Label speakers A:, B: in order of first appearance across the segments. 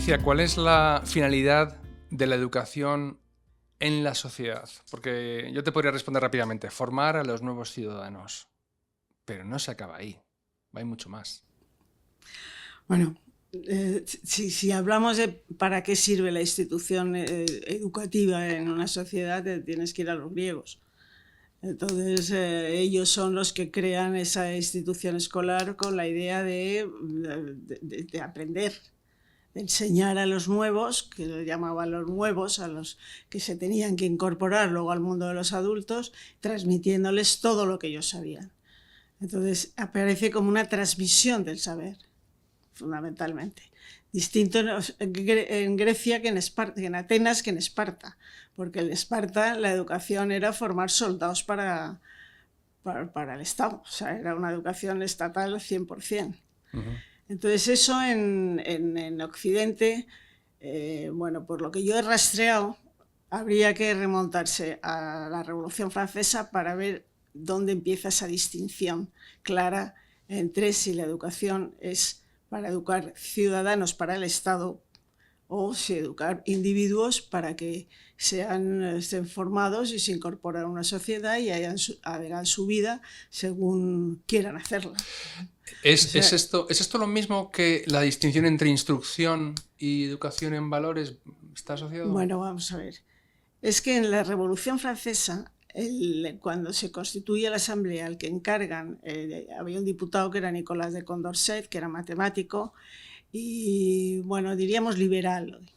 A: Patricia, ¿cuál es la finalidad de la educación en la sociedad? Porque yo te podría responder rápidamente, formar a los nuevos ciudadanos, pero no se acaba ahí, hay mucho más.
B: Bueno, si hablamos de para qué sirve la institución educativa en una sociedad, tienes que ir a los griegos. Entonces, ellos son los que crean esa institución escolar con la idea de aprender, de enseñar a los nuevos, que lo llamaban los nuevos, a los que se tenían que incorporar luego al mundo de los adultos, transmitiéndoles todo lo que ellos sabían. Entonces, aparece como una transmisión del saber, fundamentalmente. Distinto en Grecia que en Atenas que en Esparta, porque en Esparta la educación era formar soldados para el Estado, o sea, era una educación estatal al 100%. Entonces eso en Occidente, bueno, por lo que yo he rastreado, habría que remontarse a la Revolución Francesa para ver dónde empieza esa distinción clara entre si la educación es para educar ciudadanos para el Estado o si educar individuos para que estén formados y se incorporen a una sociedad y hagan su vida según quieran hacerla.
A: ¿Es esto lo mismo que la distinción entre instrucción y educación en valores? ¿Está asociado?
B: Bueno, vamos a ver. Es que en la Revolución Francesa, cuando se constituye la Asamblea, al que encargan, había un diputado que era Nicolás de Condorcet, que era matemático y, bueno, diríamos liberal,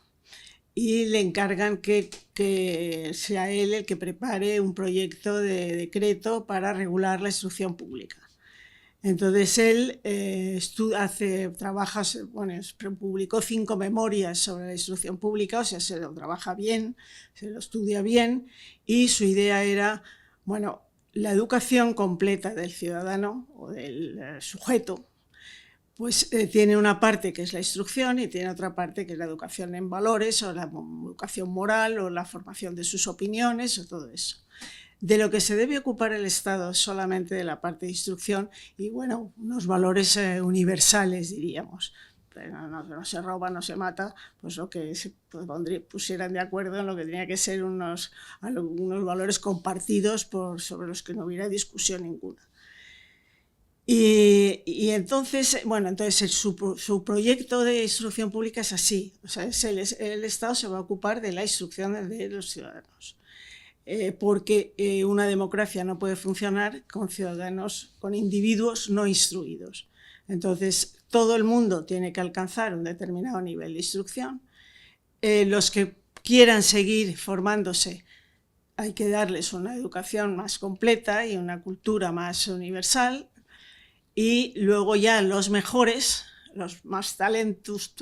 B: y le encargan que sea él el que prepare un proyecto de decreto para regular la instrucción pública. Entonces él publicó 5 memorias sobre la instrucción pública, o sea, se lo trabaja bien, se lo estudia bien, y su idea era, bueno, la educación completa del ciudadano o del sujeto, pues tiene una parte que es la instrucción y tiene otra parte que es la educación en valores o la educación moral o la formación de sus opiniones o todo eso. De lo que se debe ocupar el Estado solamente de la parte de instrucción y, bueno, unos valores universales, diríamos. Pero no se roba, no se mata, pues lo que se pusieran de acuerdo en lo que tenía que ser unos valores compartidos sobre los que no hubiera discusión ninguna. Y entonces, bueno, su proyecto de instrucción pública es así, o sea, el Estado se va a ocupar de la instrucción de los ciudadanos. Porque una democracia no puede funcionar con ciudadanos, con individuos no instruidos. Entonces, todo el mundo tiene que alcanzar un determinado nivel de instrucción. Los que quieran seguir formándose, hay que darles una educación más completa y una cultura más universal. Y luego ya los mejores, los más talentosos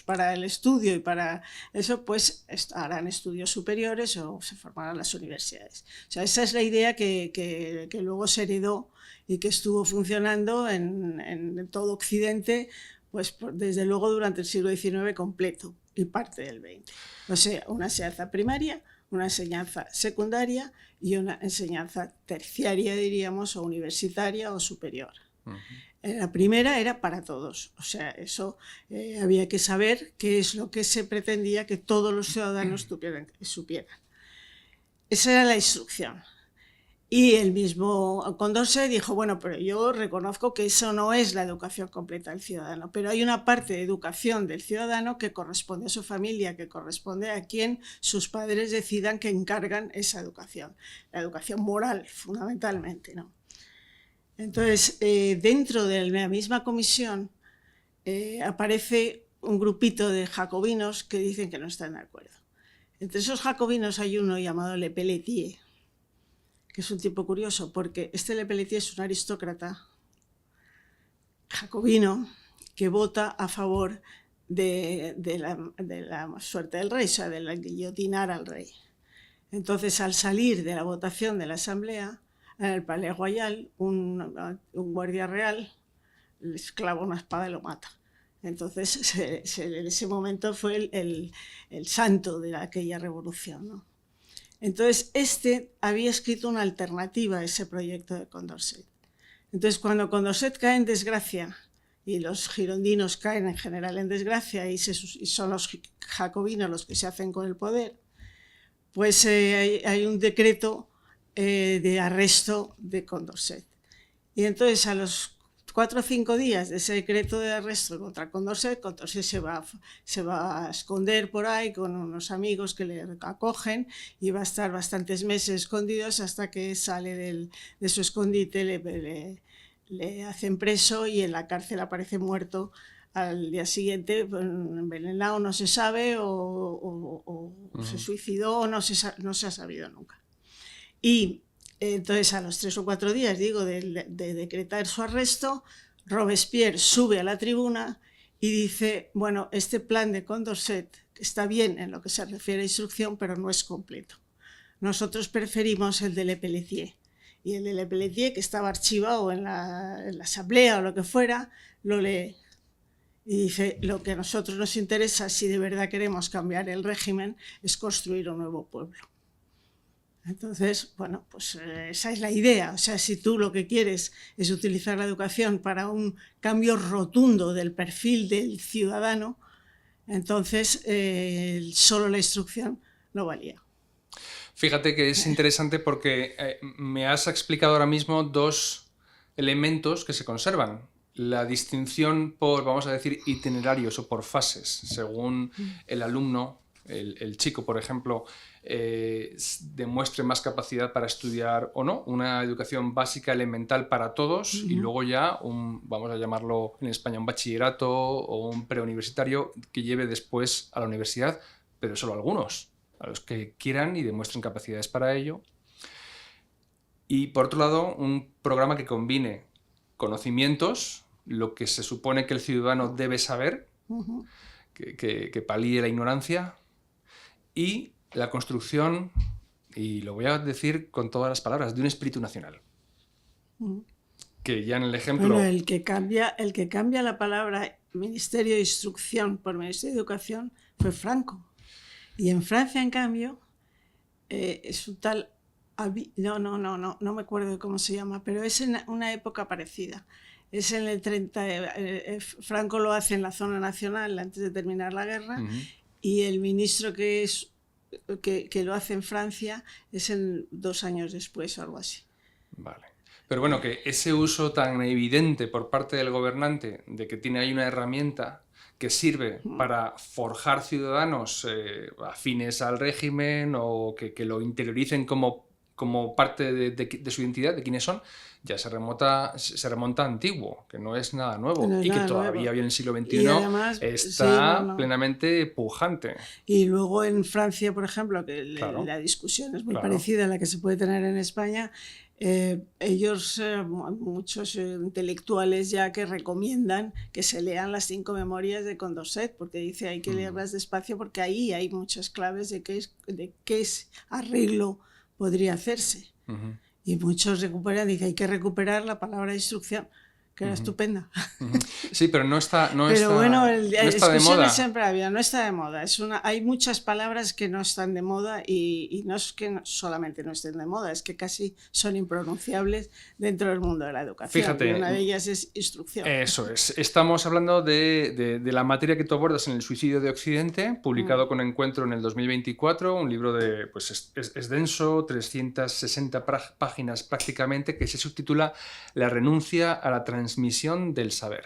B: para el estudio y para eso, pues harán estudios superiores o se formarán en las universidades. O sea, esa es la idea que luego se heredó y que estuvo funcionando en todo Occidente, pues desde luego durante el siglo XIX completo y parte del XX. O sea, una enseñanza primaria, una enseñanza secundaria y una enseñanza terciaria, diríamos, o universitaria o superior. La primera era para todos, o sea, eso había que saber qué es lo que se pretendía que todos los ciudadanos supieran. Esa era la instrucción. Y el mismo Condorcet dijo, bueno, pero yo reconozco que eso no es la educación completa del ciudadano, pero hay una parte de educación del ciudadano que corresponde a su familia, que corresponde a quien sus padres decidan que encargan esa educación, la educación moral, fundamentalmente, ¿no? Entonces, dentro de la misma comisión aparece un grupito de jacobinos que dicen que no están de acuerdo. Entre esos jacobinos hay uno llamado Le Pelletier, que es un tipo curioso, porque Le Pelletier es un aristócrata jacobino que vota a favor de la suerte del rey, o sea, de la guillotinar al rey. Entonces, al salir de la votación de la Asamblea, en el Palais Royal, un guardia real le clava una espada y lo mata. Entonces, en ese momento fue el santo de aquella revolución, ¿no? Entonces, había escrito una alternativa a ese proyecto de Condorcet. Entonces, cuando Condorcet cae en desgracia y los girondinos caen en general en desgracia y son los jacobinos los que se hacen con el poder, pues hay un decreto de arresto de Condorcet. Y entonces a los 4 o 5 días de ese decreto de arresto contra Condorcet se va a esconder por ahí con unos amigos que le acogen y va a estar bastantes meses escondidos hasta que sale de su escondite, le hacen preso y en la cárcel aparece muerto al día siguiente, envenenado, no se sabe, o se suicidó, o no se ha sabido nunca. Y entonces a los 3 o 4 días, digo, de decretar su arresto, Robespierre sube a la tribuna y dice, bueno, este plan de Condorcet está bien en lo que se refiere a instrucción, pero no es completo. Nosotros preferimos el de Lepelletier. Y el de Lepelletier, que estaba archivado en la asamblea o lo que fuera, lo lee. Y dice, lo que a nosotros nos interesa, si de verdad queremos cambiar el régimen, es construir un nuevo pueblo. Entonces, bueno, pues esa es la idea. O sea, si tú lo que quieres es utilizar la educación para un cambio rotundo del perfil del ciudadano, entonces solo la instrucción no valía.
A: Fíjate que es interesante porque me has explicado ahora mismo 2 elementos que se conservan. La distinción por, vamos a decir, itinerarios o por fases, según el alumno, el chico, por ejemplo, demuestre más capacidad para estudiar o no, una educación básica elemental para todos y luego ya vamos a llamarlo en España un bachillerato o un preuniversitario que lleve después a la universidad, pero solo algunos, a los que quieran y demuestren capacidades para ello. Y por otro lado, un programa que combine conocimientos, lo que se supone que el ciudadano debe saber, que palíe la ignorancia, y la construcción, y lo voy a decir con todas las palabras, de un espíritu nacional. Que ya en el ejemplo...
B: Bueno, el que cambia la palabra Ministerio de Instrucción por Ministerio de Educación fue Franco. Y en Francia, en cambio, es un tal... No me acuerdo de cómo se llama, pero es en una época parecida. Es en el 30... Franco lo hace en la zona nacional antes de terminar la guerra, y el ministro que lo hace en Francia es en 2 años después o algo así.
A: Vale. Pero bueno, que ese uso tan evidente por parte del gobernante de que tiene ahí una herramienta que sirve para forjar ciudadanos afines al régimen o que lo interioricen como parte de su identidad, de quiénes son, ya se remonta a antiguo, que no es nada nuevo,
B: no es
A: y
B: nada
A: que todavía
B: nuevo.
A: hoy en el siglo XXI
B: Y además,
A: está plenamente pujante.
B: Y luego en Francia, por ejemplo, que la discusión es muy parecida a la que se puede tener en España, ellos, muchos intelectuales ya que recomiendan que se lean las 5 memorias de Condorcet, porque dice hay que leerlas despacio porque ahí hay muchas claves de qué arreglo podría hacerse. Y muchos recuperan, dice hay que recuperar la palabra instrucción, que era estupenda.
A: Sí, pero no está
B: Pero
A: está,
B: bueno,
A: no está de moda.
B: Siempre había, no está de moda. Hay muchas palabras que no están de moda y no es que solamente no estén de moda, es que casi son impronunciables dentro del mundo de la educación.
A: Fíjate,
B: y una de ellas es instrucción.
A: Eso es. Estamos hablando de la materia que tú abordas en El suicidio de Occidente, publicado con Encuentro en el 2024, un libro pues es denso, 360 páginas prácticamente, que se subtitula La renuncia a la transmisión del saber.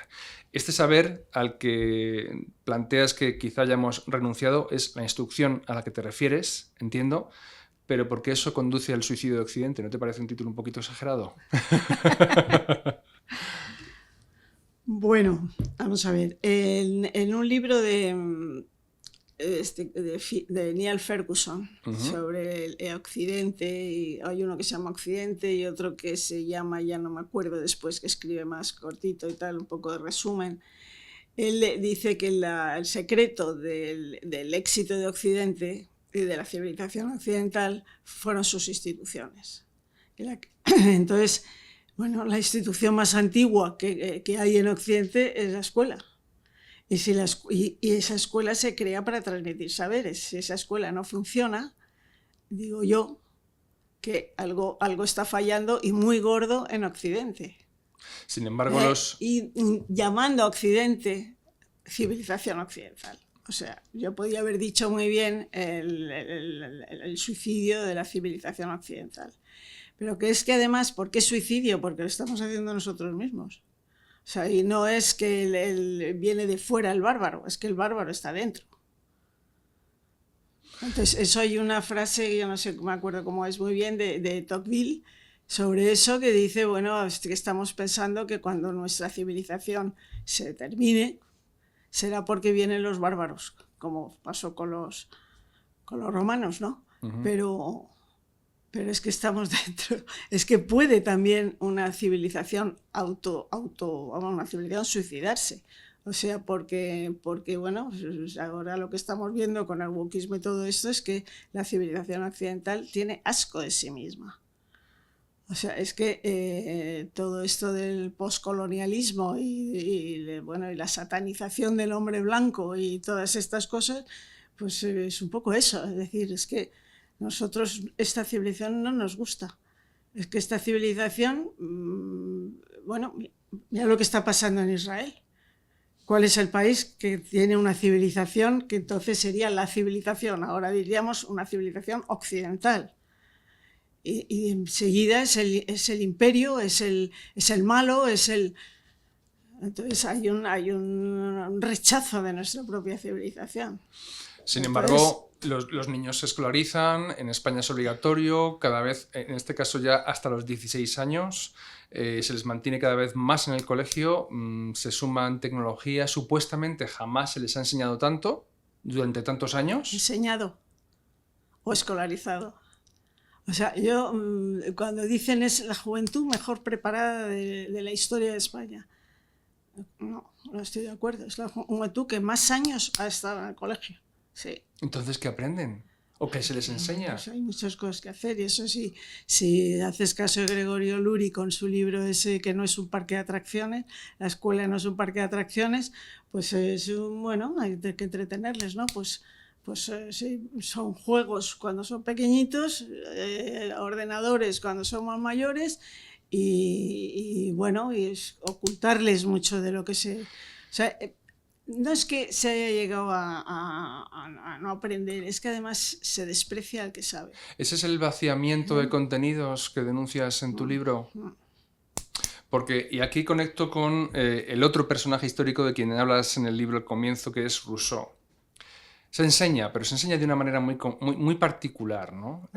A: Este saber al que planteas que quizá hayamos renunciado es la instrucción a la que te refieres, entiendo, pero ¿por qué eso conduce al suicidio de Occidente? ¿No te parece un título un poquito exagerado?
B: Bueno, vamos a ver. En un libro de Neil Ferguson sobre el Occidente, y hay uno que se llama Occidente y otro que se llama, ya no me acuerdo después, que escribe más cortito y tal, un poco de resumen. Él dice que el secreto del éxito de Occidente y de la civilización occidental fueron sus instituciones. Entonces, bueno, la institución más antigua que hay en Occidente es la escuela. Y esa escuela se crea para transmitir saberes. Si esa escuela no funciona, digo yo que algo está fallando y muy gordo en Occidente.
A: Sin embargo,
B: y llamando a Occidente civilización occidental. O sea, yo podía haber dicho muy bien el suicidio de la civilización occidental. Pero que es que además, ¿por qué suicidio? Porque lo estamos haciendo nosotros mismos. O sea, y no es que viene de fuera el bárbaro, es que el bárbaro está dentro. Entonces, eso hay una frase, yo no sé, me acuerdo cómo es muy bien, de Tocqueville, sobre eso, que dice, bueno, es que estamos pensando que cuando nuestra civilización se termine, será porque vienen los bárbaros, como pasó con los romanos, ¿no?
A: Uh-huh.
B: Pero es que estamos dentro. Es que puede también una civilización una civilización suicidarse. O sea, porque bueno, ahora lo que estamos viendo con el wokismo y todo esto es que la civilización occidental tiene asco de sí misma. O sea, es que todo esto del postcolonialismo y la satanización del hombre blanco y todas estas cosas, pues es un poco eso. Es decir, es que nosotros esta civilización no nos gusta. Es que esta civilización, bueno, mira lo que está pasando en Israel. ¿Cuál es el país que tiene una civilización que entonces sería la civilización? Ahora diríamos una civilización occidental. Y enseguida es el imperio, es el malo, entonces hay un rechazo de nuestra propia civilización.
A: Sin embargo, los niños se escolarizan, en España es obligatorio, cada vez, en este caso ya hasta los 16 años, se les mantiene cada vez más en el colegio, se suman tecnologías, supuestamente jamás se les ha enseñado tanto durante tantos años.
B: Enseñado o escolarizado. O sea, yo, cuando dicen es la juventud mejor preparada de la historia de España, no estoy de acuerdo. Es la juventud que más años ha estado en el colegio. Sí.
A: Entonces, ¿qué aprenden? ¿O qué se les enseña?
B: Pues hay muchas cosas que hacer, y eso sí, si haces caso de Gregorio Luri con su libro ese que no es un parque de atracciones, la escuela no es un parque de atracciones, pues es bueno, hay que entretenerles, ¿no? Pues sí, son juegos cuando son pequeñitos, ordenadores cuando son más mayores, y bueno, y es ocultarles mucho de lo que se... O sea, no es que se haya llegado a no aprender, es que además se desprecia al que sabe.
A: ¿Ese es el vaciamiento de contenidos que denuncias en tu libro? Porque, y aquí conecto con el otro personaje histórico de quien hablas en el libro al comienzo, que es Rousseau. Se enseña, pero se enseña de una manera muy particular, ¿no?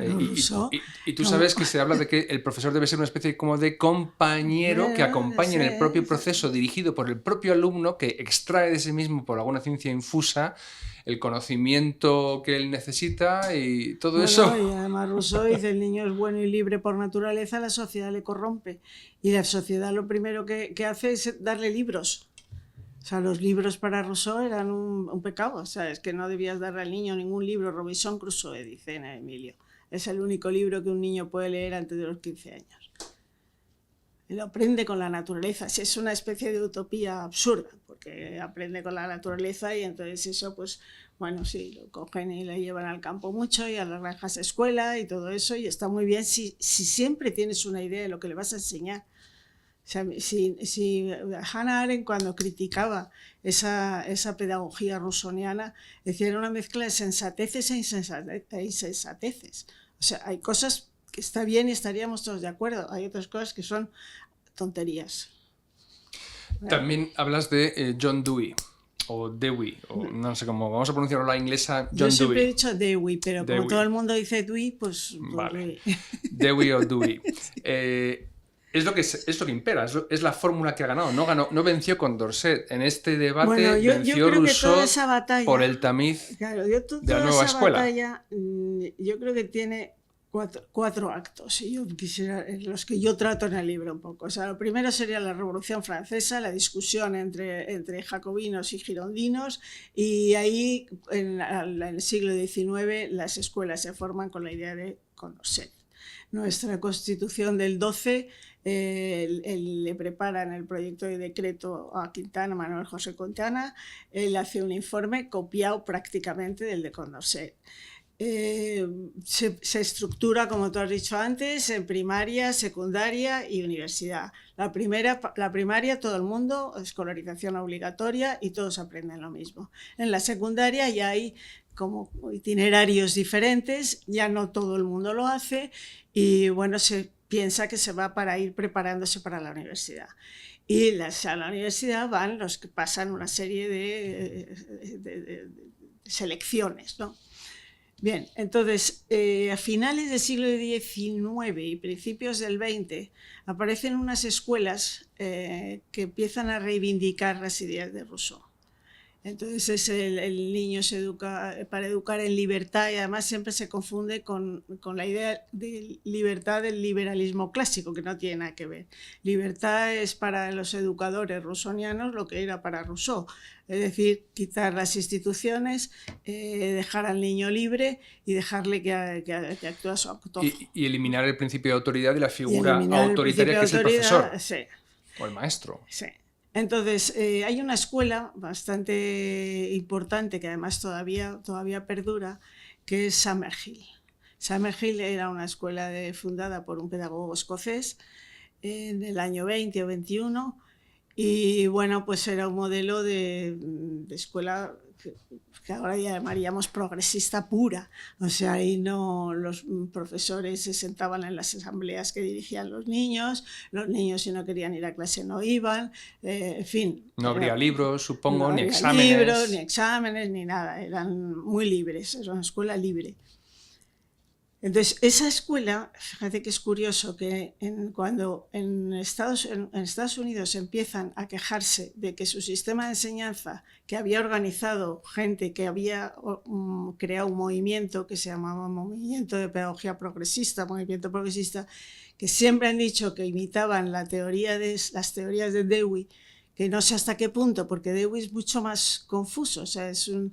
A: Y tú sabes que se habla de que el profesor debe ser una especie como de compañero que acompañe en el propio proceso dirigido por el propio alumno, que extrae de sí mismo por alguna ciencia infusa el conocimiento que él necesita y todo eso.
B: Y además Rousseau dice, el niño es bueno y libre por naturaleza, la sociedad le corrompe. Y la sociedad lo primero que hace es darle libros. O sea, los libros para Rousseau eran un pecado. O sea, es que no debías darle al niño ningún libro. Robinson Crusoe, dice Emilio. Es el único libro que un niño puede leer antes de los 15 años. Él aprende con la naturaleza. Es una especie de utopía absurda, porque aprende con la naturaleza y entonces eso, pues, bueno, sí, lo cogen y lo llevan al campo mucho y a las granjas de escuela y todo eso, y está muy bien si siempre tienes una idea de lo que le vas a enseñar. O sea, si Hannah Arendt, cuando criticaba esa pedagogía rousseauiana, decía era una mezcla de sensateces e insensateces. O sea, hay cosas que está bien y estaríamos todos de acuerdo, hay otras cosas que son tonterías.
A: También hablas de John Dewey, o Dewey, o no sé cómo, vamos a pronunciarlo a la inglesa, John Dewey.
B: Yo siempre he dicho Dewey, pero como todo el mundo dice Dewey, pues...
A: Vale. Dewey o Dewey. Es lo que impera, es la fórmula que ha ganado. No venció Condorcet. En este debate venció Rousseau por el tamiz de la nueva escuela.
B: Batalla, yo creo que tiene cuatro actos, y yo quisiera, los que yo trato en el libro un poco. O sea, lo primero sería la Revolución Francesa, la discusión entre jacobinos y girondinos, y ahí en el siglo XIX las escuelas se forman con la idea de Condorcet. Nuestra Constitución del 12 le preparan el proyecto de decreto a Quintana, Manuel José Quintana, él hace un informe copiado prácticamente del de Condorcet. se estructura, como tú has dicho antes, en primaria, secundaria y universidad. La primaria, todo el mundo, escolarización obligatoria y todos aprenden lo mismo. En la secundaria ya hay como itinerarios diferentes, ya no todo el mundo lo hace y bueno, se piensa que se va para ir preparándose para la universidad. Y a la universidad van los que pasan una serie de selecciones, ¿no? Bien, entonces, a finales del siglo XIX y principios del XX aparecen unas escuelas que empiezan a reivindicar las ideas de Rousseau. Entonces el niño se educa para educar en libertad y además siempre se confunde con la idea de libertad del liberalismo clásico, que no tiene nada que ver. Libertad es para los educadores rousseauianos lo que era para Rousseau, es decir, quitar las instituciones, dejar al niño libre y dejarle que actúe a su antojo.
A: Y eliminar el principio de autoridad y la figura autoritaria que es el profesor,
B: sí,
A: o el maestro.
B: Sí. Entonces, hay una escuela bastante importante que además todavía perdura, que es Summerhill. Summerhill era una escuela fundada por un pedagogo escocés en el año 20 o 21 y bueno, pues era un modelo de escuela que ahora ya llamaríamos progresista pura, o sea, ahí no los profesores se sentaban en las asambleas que dirigían los niños si no querían ir a clase no iban, en fin.
A: No habría libros, supongo,
B: no
A: ni
B: habría
A: exámenes.
B: libros, ni exámenes, ni nada, eran muy libres, era una escuela libre. Entonces, esa escuela, fíjate que es curioso que cuando en Estados Unidos empiezan a quejarse de que su sistema de enseñanza, que había organizado gente que había creado un movimiento que se llamaba Movimiento de Pedagogía Progresista, que siempre han dicho que imitaban las teorías de Dewey, que no sé hasta qué punto, porque Dewey es mucho más confuso, o sea, es un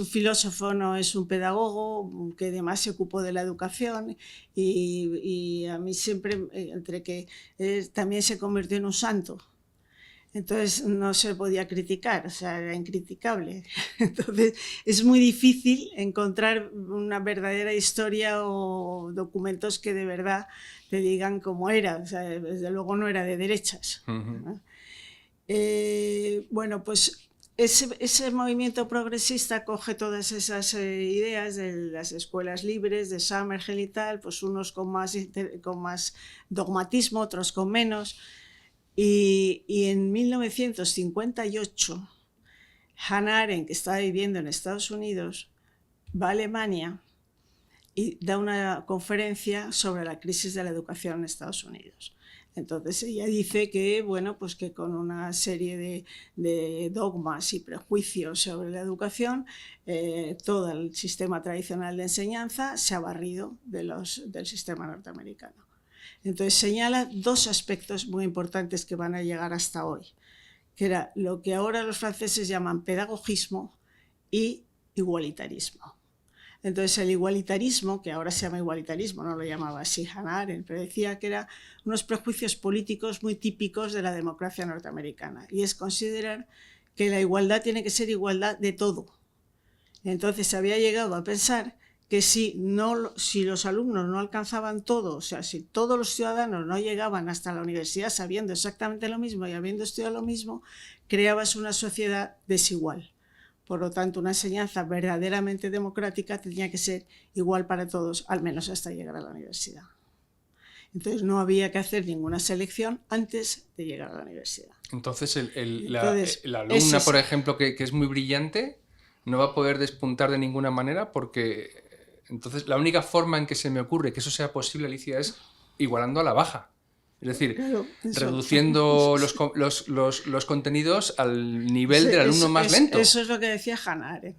B: filósofo, no es un pedagogo que además se ocupó de la educación y a mí siempre, entre que también se convirtió en un santo, entonces no se podía criticar, o sea, era incriticable. Entonces es muy difícil encontrar una verdadera historia o documentos que de verdad te digan cómo era, o sea, desde luego no era de derechas.
A: Uh-huh.
B: Bueno, pues ese movimiento progresista coge todas esas ideas de las escuelas libres, de Summerhill y tal, pues unos con más dogmatismo, otros con menos. Y en 1958, Hannah Arendt, que estaba viviendo en Estados Unidos, va a Alemania y da una conferencia sobre la crisis de la educación en Estados Unidos. Entonces ella dice que, bueno, pues que con una serie de dogmas y prejuicios sobre la educación, todo el sistema tradicional de enseñanza se ha barrido del sistema norteamericano. Entonces señala dos aspectos muy importantes que van a llegar hasta hoy, que era lo que ahora los franceses llaman pedagogismo y igualitarismo. Entonces el igualitarismo, que ahora se llama igualitarismo, no lo llamaba así Hannah Arendt, pero decía que eran unos prejuicios políticos muy típicos de la democracia norteamericana, y es considerar que la igualdad tiene que ser igualdad de todo. Entonces se había llegado a pensar que si los alumnos no alcanzaban todo, o sea, si todos los ciudadanos no llegaban hasta la universidad sabiendo exactamente lo mismo y habiendo estudiado lo mismo, creabas una sociedad desigual. Por lo tanto, una enseñanza verdaderamente democrática tenía que ser igual para todos, al menos hasta llegar a la universidad. Entonces no había que hacer ninguna selección antes de llegar a la universidad.
A: Entonces la alumna, por ejemplo, que es muy brillante, no va a poder despuntar de ninguna manera porque entonces la única forma en que se me ocurre que eso sea posible, Alicia, es igualando a la baja. Es decir, claro, reduciendo los contenidos al nivel del alumno más lento.
B: Eso es lo que decía Hannah Arendt,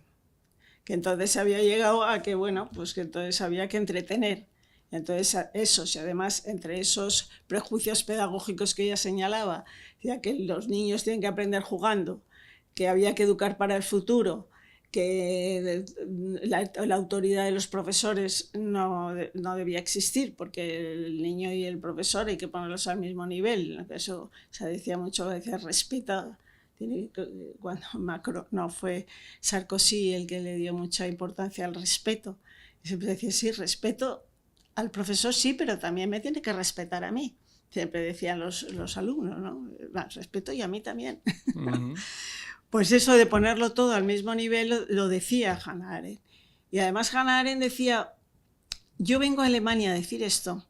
B: que entonces había llegado a que, bueno, pues que entonces había que entretener. Entonces esos, y además entre esos prejuicios pedagógicos que ella señalaba, ya que los niños tienen que aprender jugando, que había que educar para el futuro, que la autoridad de los profesores no debía existir porque el niño y el profesor hay que ponerlos al mismo nivel. Eso se decía mucho, decía respeta. Cuando Macron, no, fue Sarkozy el que le dio mucha importancia al respeto. Y siempre decía, sí, respeto al profesor, sí, pero también me tiene que respetar a mí. Siempre decían los alumnos, ¿no? Respeto y a mí también. Pues eso de ponerlo todo al mismo nivel lo decía Hannah Arendt. Y además Hannah Arendt decía, yo vengo a Alemania a decir esto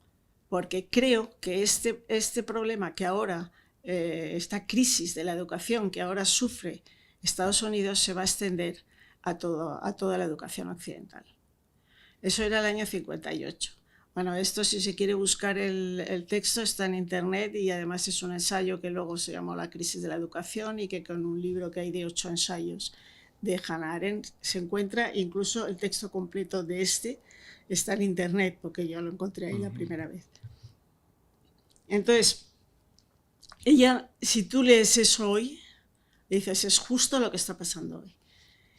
B: porque creo que este problema que ahora, esta crisis de la educación que ahora sufre Estados Unidos se va a extender a toda la educación occidental. Eso era el año 58. Bueno, esto si se quiere buscar el texto está en internet y además es un ensayo que luego se llamó La crisis de la educación y que con un libro que hay de 8 ensayos de Hannah Arendt se encuentra, incluso el texto completo de este está en internet porque yo lo encontré ahí la primera vez. Entonces, ella, si tú lees eso hoy, dices, es justo lo que está pasando hoy.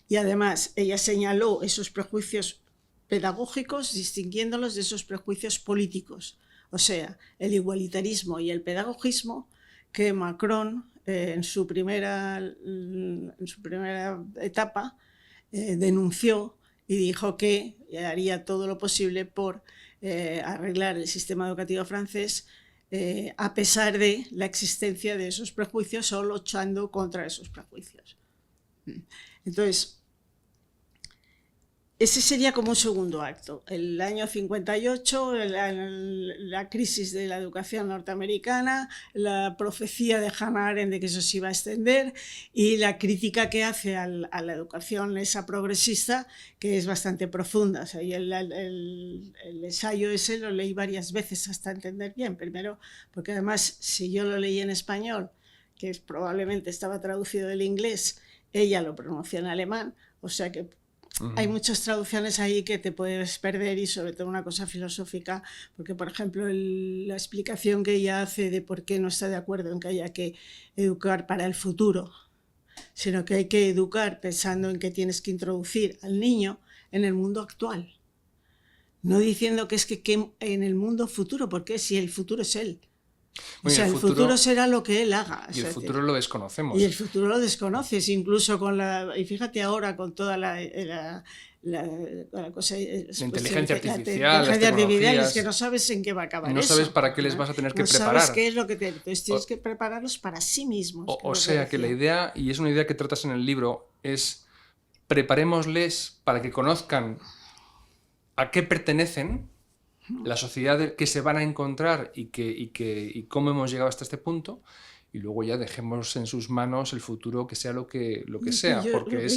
B: Y además, ella señaló esos prejuicios pedagógicos distinguiéndolos de esos prejuicios políticos, o sea, el igualitarismo y el pedagogismo que Macron en su primera etapa denunció y dijo que haría todo lo posible por arreglar el sistema educativo francés a pesar de la existencia de esos prejuicios o luchando contra esos prejuicios. Entonces, ese sería como un segundo acto. El año 58, la crisis de la educación norteamericana, la profecía de Hannah Arendt de que eso se iba a extender y la crítica que hace a la educación esa progresista, que es bastante profunda. O sea, y el ensayo ese lo leí varias veces hasta entender bien. Primero, porque además, si yo lo leí en español, que probablemente estaba traducido del inglés, ella lo pronunció en alemán, o sea que hay muchas traducciones ahí que te puedes perder y sobre todo una cosa filosófica, porque por ejemplo la explicación que ella hace de por qué no está de acuerdo en que haya que educar para el futuro, sino que hay que educar pensando en que tienes que introducir al niño en el mundo actual, no diciendo que es que en el mundo futuro, porque si el futuro es él. O sea, el futuro será lo que él haga.
A: Y el futuro lo desconocemos.
B: Y el futuro lo desconoces, incluso con y fíjate ahora con toda la cosa,
A: la inteligencia artificial,
B: las tecnologías, que no sabes en qué va a acabar.
A: No sabes para qué les vas a tener que preparar.
B: No sabes qué es lo que entonces tienes que prepararlos para sí mismos.
A: O sea, que la idea, y es una idea que tratas en el libro, es preparémosles para que conozcan a qué pertenecen, la sociedad que se van a encontrar y cómo hemos llegado hasta este punto, y luego ya dejemos en sus manos el futuro que sea lo que sea, porque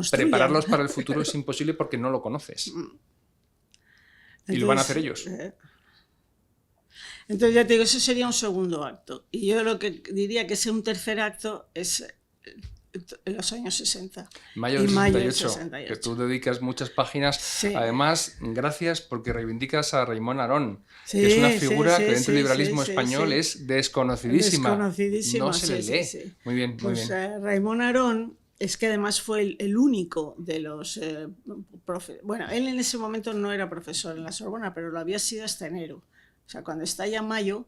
A: prepararlos para el futuro es imposible porque no lo conoces. Entonces, y lo van a hacer ellos.
B: Entonces ya te digo, eso sería un segundo acto. Y yo lo que diría que es un tercer acto es en los años 60.
A: Mayo del 68, que tú dedicas muchas páginas. Sí. Además, gracias porque reivindicas a Raimon Aron, que es una figura que dentro del liberalismo español es desconocidísima. No se le lee. Muy bien, muy bien.
B: Raimon Aron es que además fue el único de los bueno, él en ese momento no era profesor en la Sorbona, pero lo había sido hasta enero. O sea, cuando estalla Mayo,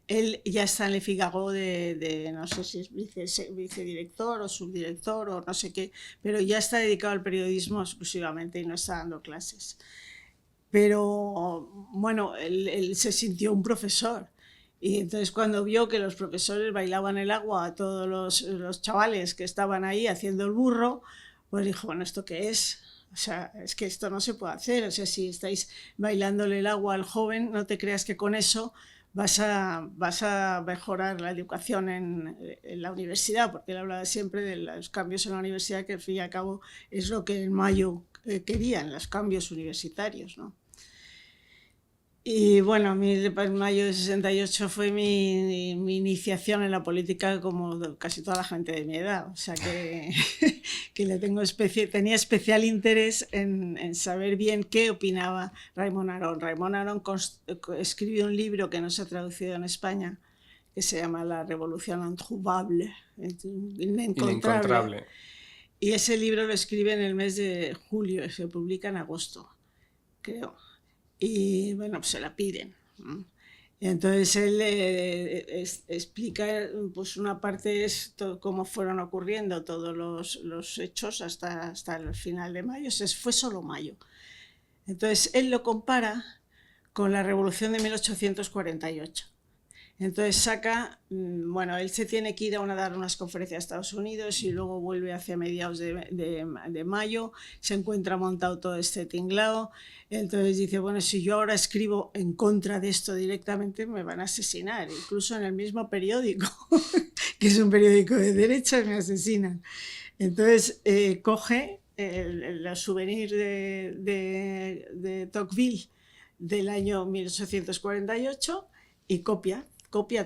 B: él ya está en Le Figaro de no sé si es vicedirector o subdirector o no sé qué, pero ya está dedicado al periodismo exclusivamente y no está dando clases. Pero bueno, él se sintió un profesor. Y entonces cuando vio que los profesores bailaban el agua a todos los chavales que estaban ahí haciendo el burro, pues dijo, bueno, ¿esto qué es? O sea, es que esto no se puede hacer. O sea, si estáis bailándole el agua al joven, no te creas que con eso vas a mejorar la educación en la universidad, porque él hablaba siempre de los cambios en la universidad, que al fin y al cabo es lo que en Mayo querían, los cambios universitarios, ¿no? Y bueno, Mayo de 68 fue mi iniciación en la política como casi toda la gente de mi edad. O sea que tenía especial interés en saber bien qué opinaba Raimon Aron. Raimon Aron escribió un libro que no se ha traducido en España, que se llama La Revolución Introuvable, Inencontrable. Y ese libro lo escribe en el mes de julio y se publica en agosto, creo. Y bueno, pues se la piden. Y entonces él explica, pues una parte es cómo fueron ocurriendo todos los hechos hasta el final de mayo. Fue solo mayo. Entonces, él lo compara con la Revolución de 1848. Entonces saca, bueno, él se tiene que ir a dar unas conferencias a Estados Unidos y luego vuelve hacia mediados de mayo, se encuentra montado todo este tinglado, entonces dice, bueno, si yo ahora escribo en contra de esto directamente me van a asesinar, incluso en el mismo periódico, que es un periódico de derechas, me asesinan. Entonces coge el souvenir de Tocqueville del año 1848 y copia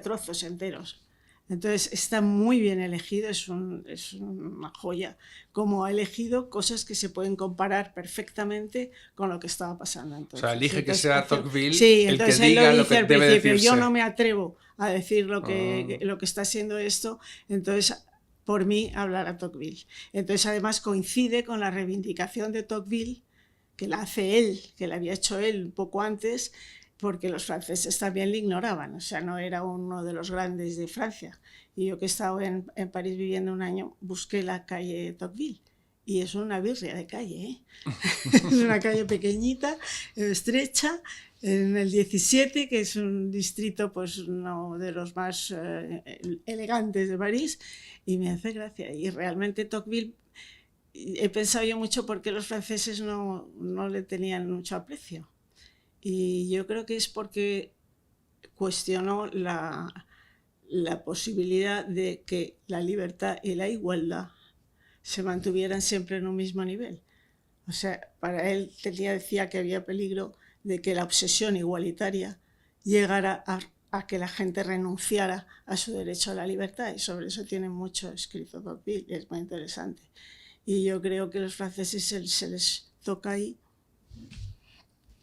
B: trozos enteros. Entonces está muy bien elegido, es una joya, como ha elegido cosas que se pueden comparar perfectamente con lo que estaba pasando entonces.
A: O sea, elige que sea Tocqueville
B: sí,
A: el
B: entonces
A: que
B: él
A: diga
B: lo
A: lo
B: dice
A: que
B: al
A: debe
B: principio,
A: decirse.
B: yo no me atrevo a decir lo que está siendo esto, entonces por mí hablar a Tocqueville. Entonces además coincide con la reivindicación de Tocqueville, que la hace él, que la había hecho él un poco antes, porque los franceses también le ignoraban, o sea, no era uno de los grandes de Francia. Y yo que he estado en París viviendo un año, busqué la calle Tocqueville, y es una birria de calle, ¿eh? Es una calle pequeñita, estrecha, en el 17, que es un distrito pues uno de los más elegantes de París, y me hace gracia. Y realmente Tocqueville, he pensado yo mucho por qué los franceses no le tenían mucho aprecio. Y yo creo que es porque cuestionó la posibilidad de que la libertad y la igualdad se mantuvieran siempre en un mismo nivel. O sea, para él decía que había peligro de que la obsesión igualitaria llegara a que la gente renunciara a su derecho a la libertad, y sobre eso tiene mucho escrito Tocqueville, y es muy interesante. Y yo creo que a los franceses se les toca ahí,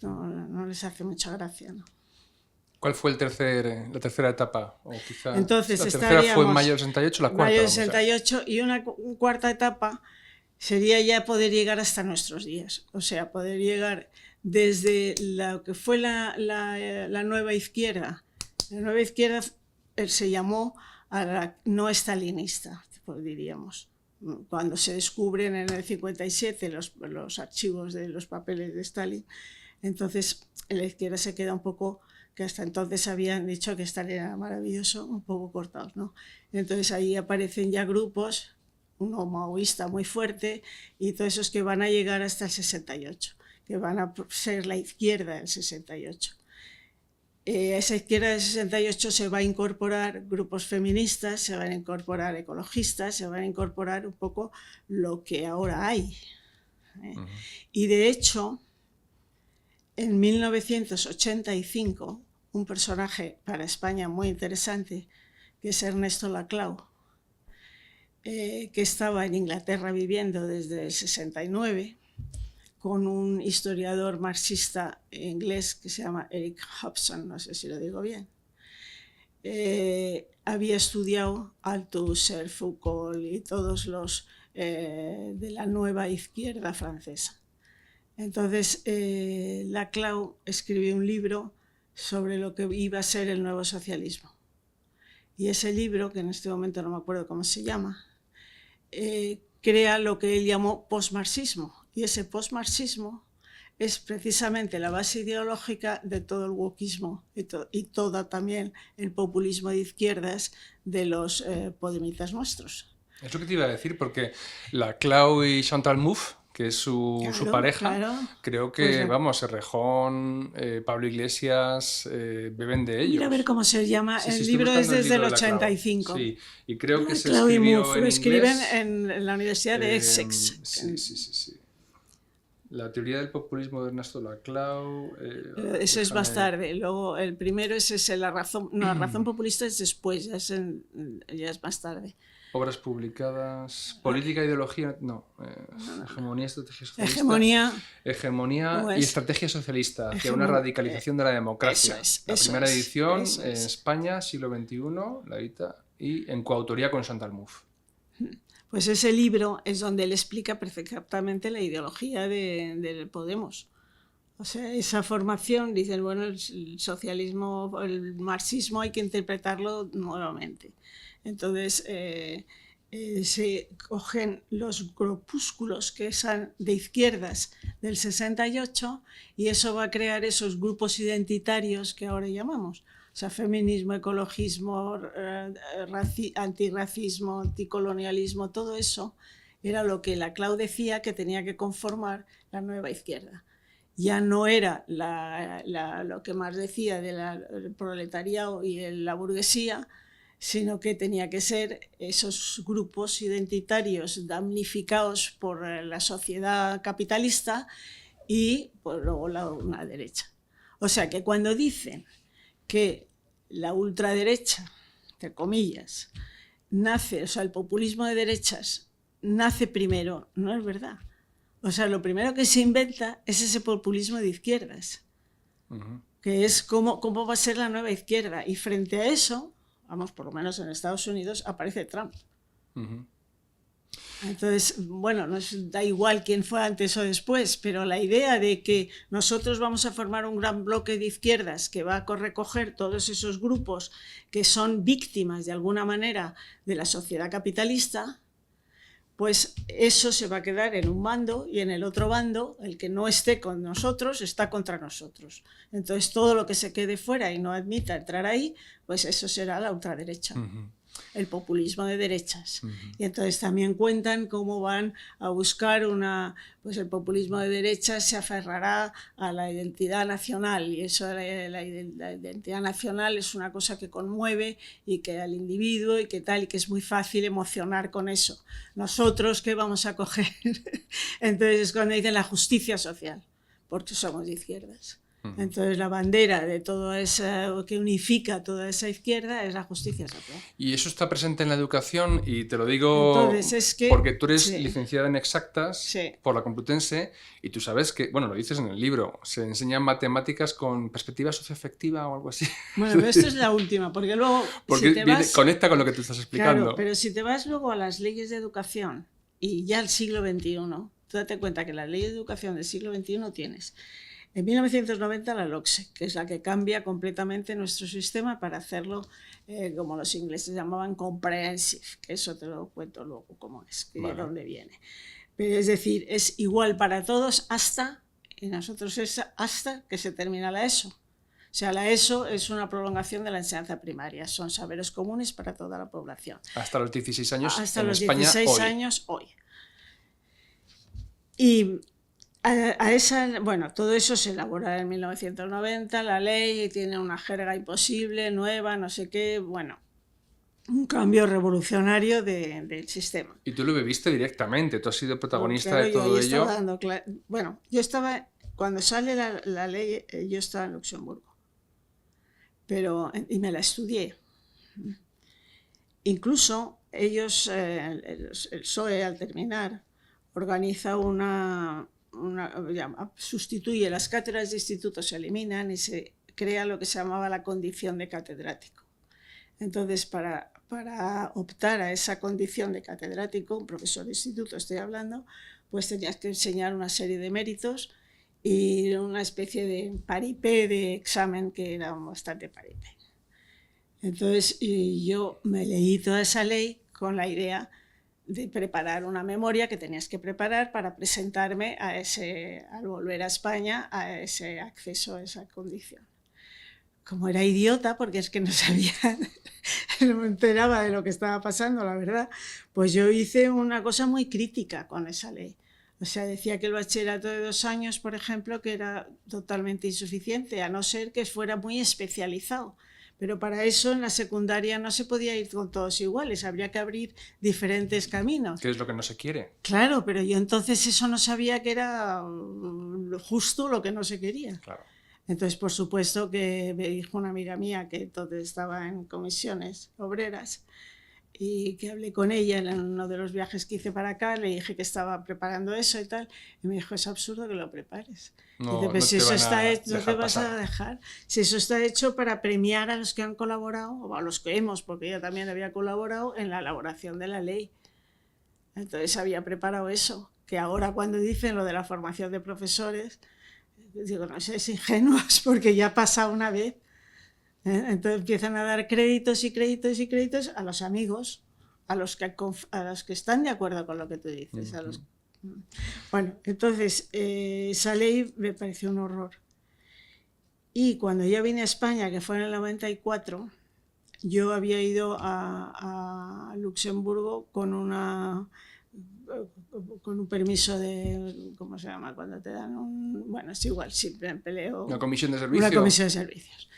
B: no les hace mucha gracia, ¿no?
A: ¿Cuál fue la tercera etapa? O quizá
B: Entonces,
A: la tercera fue en mayo del 68, la cuarta.
B: Mayo del 68, y una cuarta etapa sería ya poder llegar hasta nuestros días. O sea, poder llegar desde lo que fue la nueva izquierda. La nueva izquierda se llamó a la no estalinista, pues diríamos. Cuando se descubren en el 57 los archivos de los papeles de Stalin, entonces la izquierda se queda un poco, que hasta entonces habían dicho que Stalin era maravilloso, un poco cortados, ¿no? Entonces ahí aparecen ya grupos, uno maoísta muy fuerte, y todos esos que van a llegar hasta el 68, que van a ser la izquierda del 68. Esa izquierda del 68 se va a incorporar grupos feministas, se van a incorporar ecologistas, se van a incorporar un poco lo que ahora hay. Y de hecho, en 1985, un personaje para España muy interesante, que es Ernesto Laclau, que estaba en Inglaterra viviendo desde el 69, con un historiador marxista inglés que se llama Eric Hobson, no sé si lo digo bien. Había estudiado Althusser, Foucault y todos los de la nueva izquierda francesa. Entonces, Laclau escribió un libro sobre lo que iba a ser el nuevo socialismo. Y ese libro, que en este momento no me acuerdo cómo se llama, crea lo que él llamó postmarxismo. Y ese postmarxismo es precisamente la base ideológica de todo el wokismo y todo también el populismo de izquierdas de los podemitas nuestros.
A: Es lo que te iba a decir, porque Laclau y Chantal Mouffe, que es su pareja, creo que, pues, vamos, Errejón, Pablo Iglesias, beben de ellos.
B: Mira a ver cómo se llama, sí, el libro es desde el 85.
A: Sí, y creo que se escribió en inglés.
B: Lo escriben en la Universidad de Essex.
A: Sí. La teoría del populismo de Ernesto Laclau.
B: Eso es más tarde. Luego el primero es la razón. No, la razón populista es después, ya es más tarde.
A: Obras publicadas. Política, ideología. No. Hegemonía, estrategia socialista. Hegemonía y estrategia socialista hacia una radicalización de la democracia. La primera edición en España, siglo XXI, la edita, y en coautoría con Chantal Mouffe.
B: Pues ese libro es donde él explica perfectamente la ideología del Podemos. O sea, esa formación, dicen, bueno, el socialismo, el marxismo hay que interpretarlo nuevamente. Entonces, se cogen los grupúsculos que son de izquierdas del 68 y eso va a crear esos grupos identitarios que ahora llamamos. O sea, feminismo, ecologismo, antirracismo, anticolonialismo, todo eso era lo que Laclau decía que tenía que conformar la nueva izquierda. Ya no era lo que Marx decía del proletariado y de la burguesía, sino que tenía que ser esos grupos identitarios damnificados por la sociedad capitalista y pues, luego una derecha. O sea que cuando dicen que la ultraderecha, entre comillas, nace, o sea, el populismo de derechas nace primero, no es verdad. O sea, lo primero que se inventa es ese populismo de izquierdas, que es cómo va a ser la nueva izquierda. Y frente a eso, vamos, por lo menos en Estados Unidos, aparece Trump. Entonces, bueno, da igual quién fue antes o después, pero la idea de que nosotros vamos a formar un gran bloque de izquierdas que va a recoger todos esos grupos que son víctimas de alguna manera de la sociedad capitalista, pues eso se va a quedar en un bando y en el otro bando, el que no esté con nosotros, está contra nosotros. Entonces todo lo que se quede fuera y no admita entrar ahí, pues eso será la ultraderecha. El populismo de derechas. Y entonces también cuentan cómo van a buscar pues el populismo de derechas se aferrará a la identidad nacional y eso la identidad nacional es una cosa que conmueve y que al individuo y que tal y que es muy fácil emocionar con eso. Nosotros, ¿qué vamos a coger? Entonces es cuando dicen la justicia social, porque somos de izquierdas. Entonces la bandera de todo eso que unifica toda esa izquierda es la justicia social.
A: Y eso está presente en la educación y te lo digo porque tú eres licenciada en exactas por la Complutense y tú sabes que, bueno, lo dices en el libro, se enseñan matemáticas con perspectiva socioafectiva o algo así.
B: Bueno, pero esto es la última, porque luego...
A: Porque conecta con lo que tú estás explicando.
B: Claro, pero si te vas luego a las leyes de educación y ya al siglo XXI, tú date cuenta que las leyes de educación del siglo XXI tienes... En 1990 la LOCSE, que es la que cambia completamente nuestro sistema para hacerlo, como los ingleses llamaban, comprehensive, que eso te lo cuento luego cómo es, que de dónde viene. Pero es decir, es igual para todos hasta, y nosotros es hasta que se termina la ESO. O sea, la ESO es una prolongación de la enseñanza primaria, son saberes comunes para toda la población.
A: Hasta los 16 años
B: hasta
A: en
B: los
A: España
B: 16
A: hoy.
B: años hoy. Y... bueno, todo eso se elabora en 1990, la ley tiene una jerga imposible, nueva, no sé qué, bueno, un cambio revolucionario del sistema.
A: Y tú lo viviste directamente, tú has sido protagonista de todo ello.
B: Bueno, yo estaba, cuando sale la ley, yo estaba en Luxemburgo, y me la estudié. Incluso ellos, el PSOE al terminar, organiza sustituye las cátedras de instituto, se eliminan y se crea lo que se llamaba la condición de catedrático. Entonces, para optar a esa condición de catedrático, un profesor de instituto estoy hablando, pues tenías que enseñar una serie de méritos y una especie de paripé de examen que era bastante paripé. Entonces, yo me leí toda esa ley con la idea de preparar una memoria que tenías que preparar para presentarme al volver a España, a ese acceso a esa condición. Como era idiota, porque es que no sabía, no me enteraba de lo que estaba pasando, la verdad, pues yo hice una cosa muy crítica con esa ley. O sea, decía que el bachillerato de 2 años, por ejemplo, que era totalmente insuficiente, a no ser que fuera muy especializado. Pero para eso en la secundaria no se podía ir con todos iguales, habría que abrir diferentes caminos.
A: ¿Qué es lo que no se quiere?
B: Claro, pero yo entonces eso no sabía que era justo lo que no se quería.
A: Claro.
B: Entonces, por supuesto que me dijo una amiga mía que entonces estaba en comisiones obreras y que hablé con ella en uno de los viajes que hice para acá, le dije que estaba preparando eso y tal, y me dijo, es absurdo que lo prepares.
A: No,
B: dice, pues
A: no
B: si eso está hecho,
A: no
B: te vas a dejar. Si eso está hecho para premiar a los que han colaborado, o a los que hemos, porque ella también había colaborado en la elaboración de la ley. Entonces había preparado eso, que ahora cuando dicen lo de la formación de profesores, digo, no sé, es ingenuos, porque ya ha pasado una vez. Entonces empiezan a dar créditos y créditos y créditos a los amigos, a los que están de acuerdo con lo que tú dices. Bueno, entonces esa ley me pareció un horror. Y cuando yo vine a España, que fue en el 94, yo había ido a Luxemburgo con un permiso de, ¿cómo se llama? Cuando te dan bueno, es igual, siempre empleo.
A: ¿Una comisión de servicio?
B: Una comisión de servicios.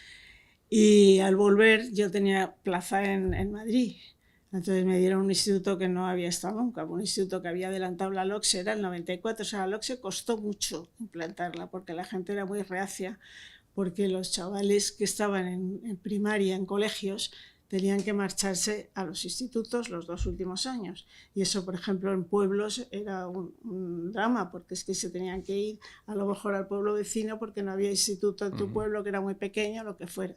B: Y al volver yo tenía plaza en Madrid. Entonces me dieron un instituto que no había estado nunca, un instituto que había adelantado la LOCSE, era el 94, o sea, la LOCSE costó mucho implantarla porque la gente era muy reacia, porque los chavales que estaban en primaria, en colegios, tenían que marcharse a los institutos los 2 últimos años. Y eso, por ejemplo, en pueblos era un drama, porque es que se tenían que ir a lo mejor al pueblo vecino porque no había instituto en tu pueblo, que era muy pequeño, lo que fuera.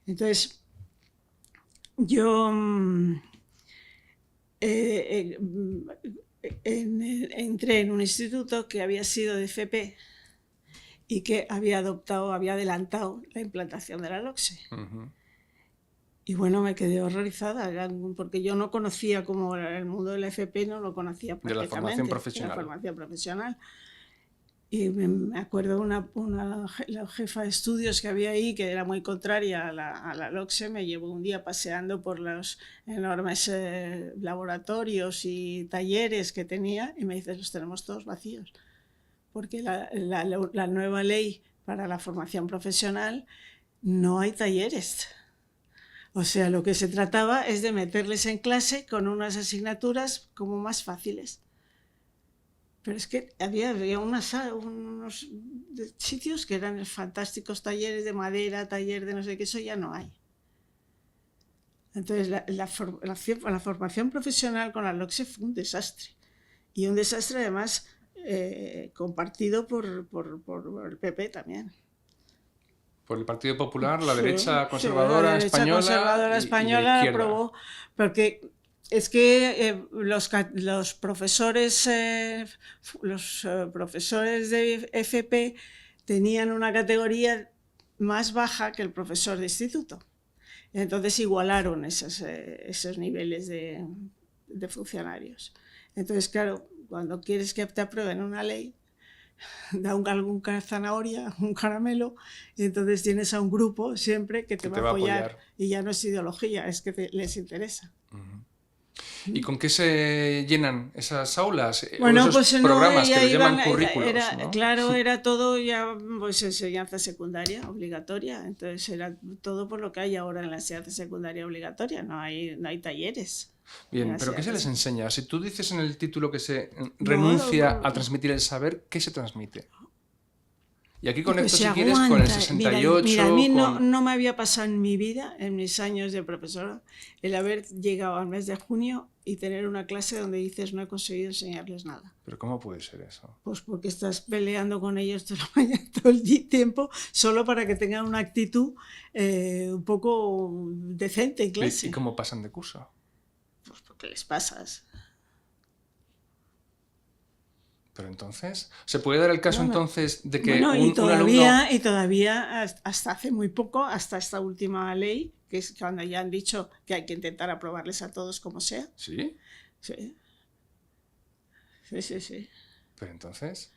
B: Entonces, yo entré en un instituto que había sido de FP y que había adelantado la implantación de la LOCSE. Y bueno, me quedé horrorizada, porque yo no conocía como el mundo de la FP, no lo conocía prácticamente.
A: De la formación profesional.
B: De la formación profesional. Y me acuerdo la jefa de estudios que había ahí, que era muy contraria a la LOCSE, me llevó un día paseando por los enormes laboratorios y talleres que tenía y me dice, los tenemos todos vacíos, porque la nueva ley para la formación profesional no hay talleres. O sea, lo que se trataba es de meterles en clase con unas asignaturas como más fáciles. Pero es que había unos sitios que eran fantásticos, talleres de madera, taller de no sé qué, eso ya no hay. Entonces la formación profesional con la LOCSE fue un desastre. Y un desastre además compartido por el PP también.
A: Por el Partido Popular, la derecha conservadora española.
B: La derecha conservadora española aprobó, porque es que los profesores de FP tenían una categoría más baja que el profesor de instituto. Entonces igualaron esos niveles de funcionarios. Entonces, claro, cuando quieres que te aprueben una ley, da algún zanahoria, un caramelo, y entonces tienes a un grupo siempre que te va a apoyar. Y ya no es ideología, es que les interesa.
A: ¿Y con qué se llenan esas aulas?
B: Bueno,
A: esos
B: pues
A: programas que
B: iban,
A: llaman currículos, ¿no?
B: Claro, era todo ya pues, enseñanza secundaria obligatoria. Entonces era todo por lo que hay ahora en la enseñanza secundaria obligatoria. No hay talleres.
A: Bien, pero ¿qué se les enseña? Si tú dices en el título que se renuncia a transmitir el saber, ¿qué se transmite? Y aquí conecto, si quieres, con el 68...
B: Mira, a mí no me había pasado en mi vida, en mis años de profesora, el haber llegado al mes de junio y tener una clase donde dices no he conseguido enseñarles nada.
A: ¿Pero cómo puede ser eso?
B: Pues porque estás peleando con ellos toda la mañana, todo el tiempo, solo para que tengan una actitud un poco decente en clase.
A: ¿Y cómo pasan de curso?
B: Pues porque les pasas.
A: Pero entonces, ¿se puede dar el caso entonces de que
B: y
A: todavía
B: hasta hace muy poco, hasta esta última ley, que es cuando ya han dicho que hay que intentar aprobarles a todos como sea?
A: ¿Sí?
B: Sí.
A: Pero entonces...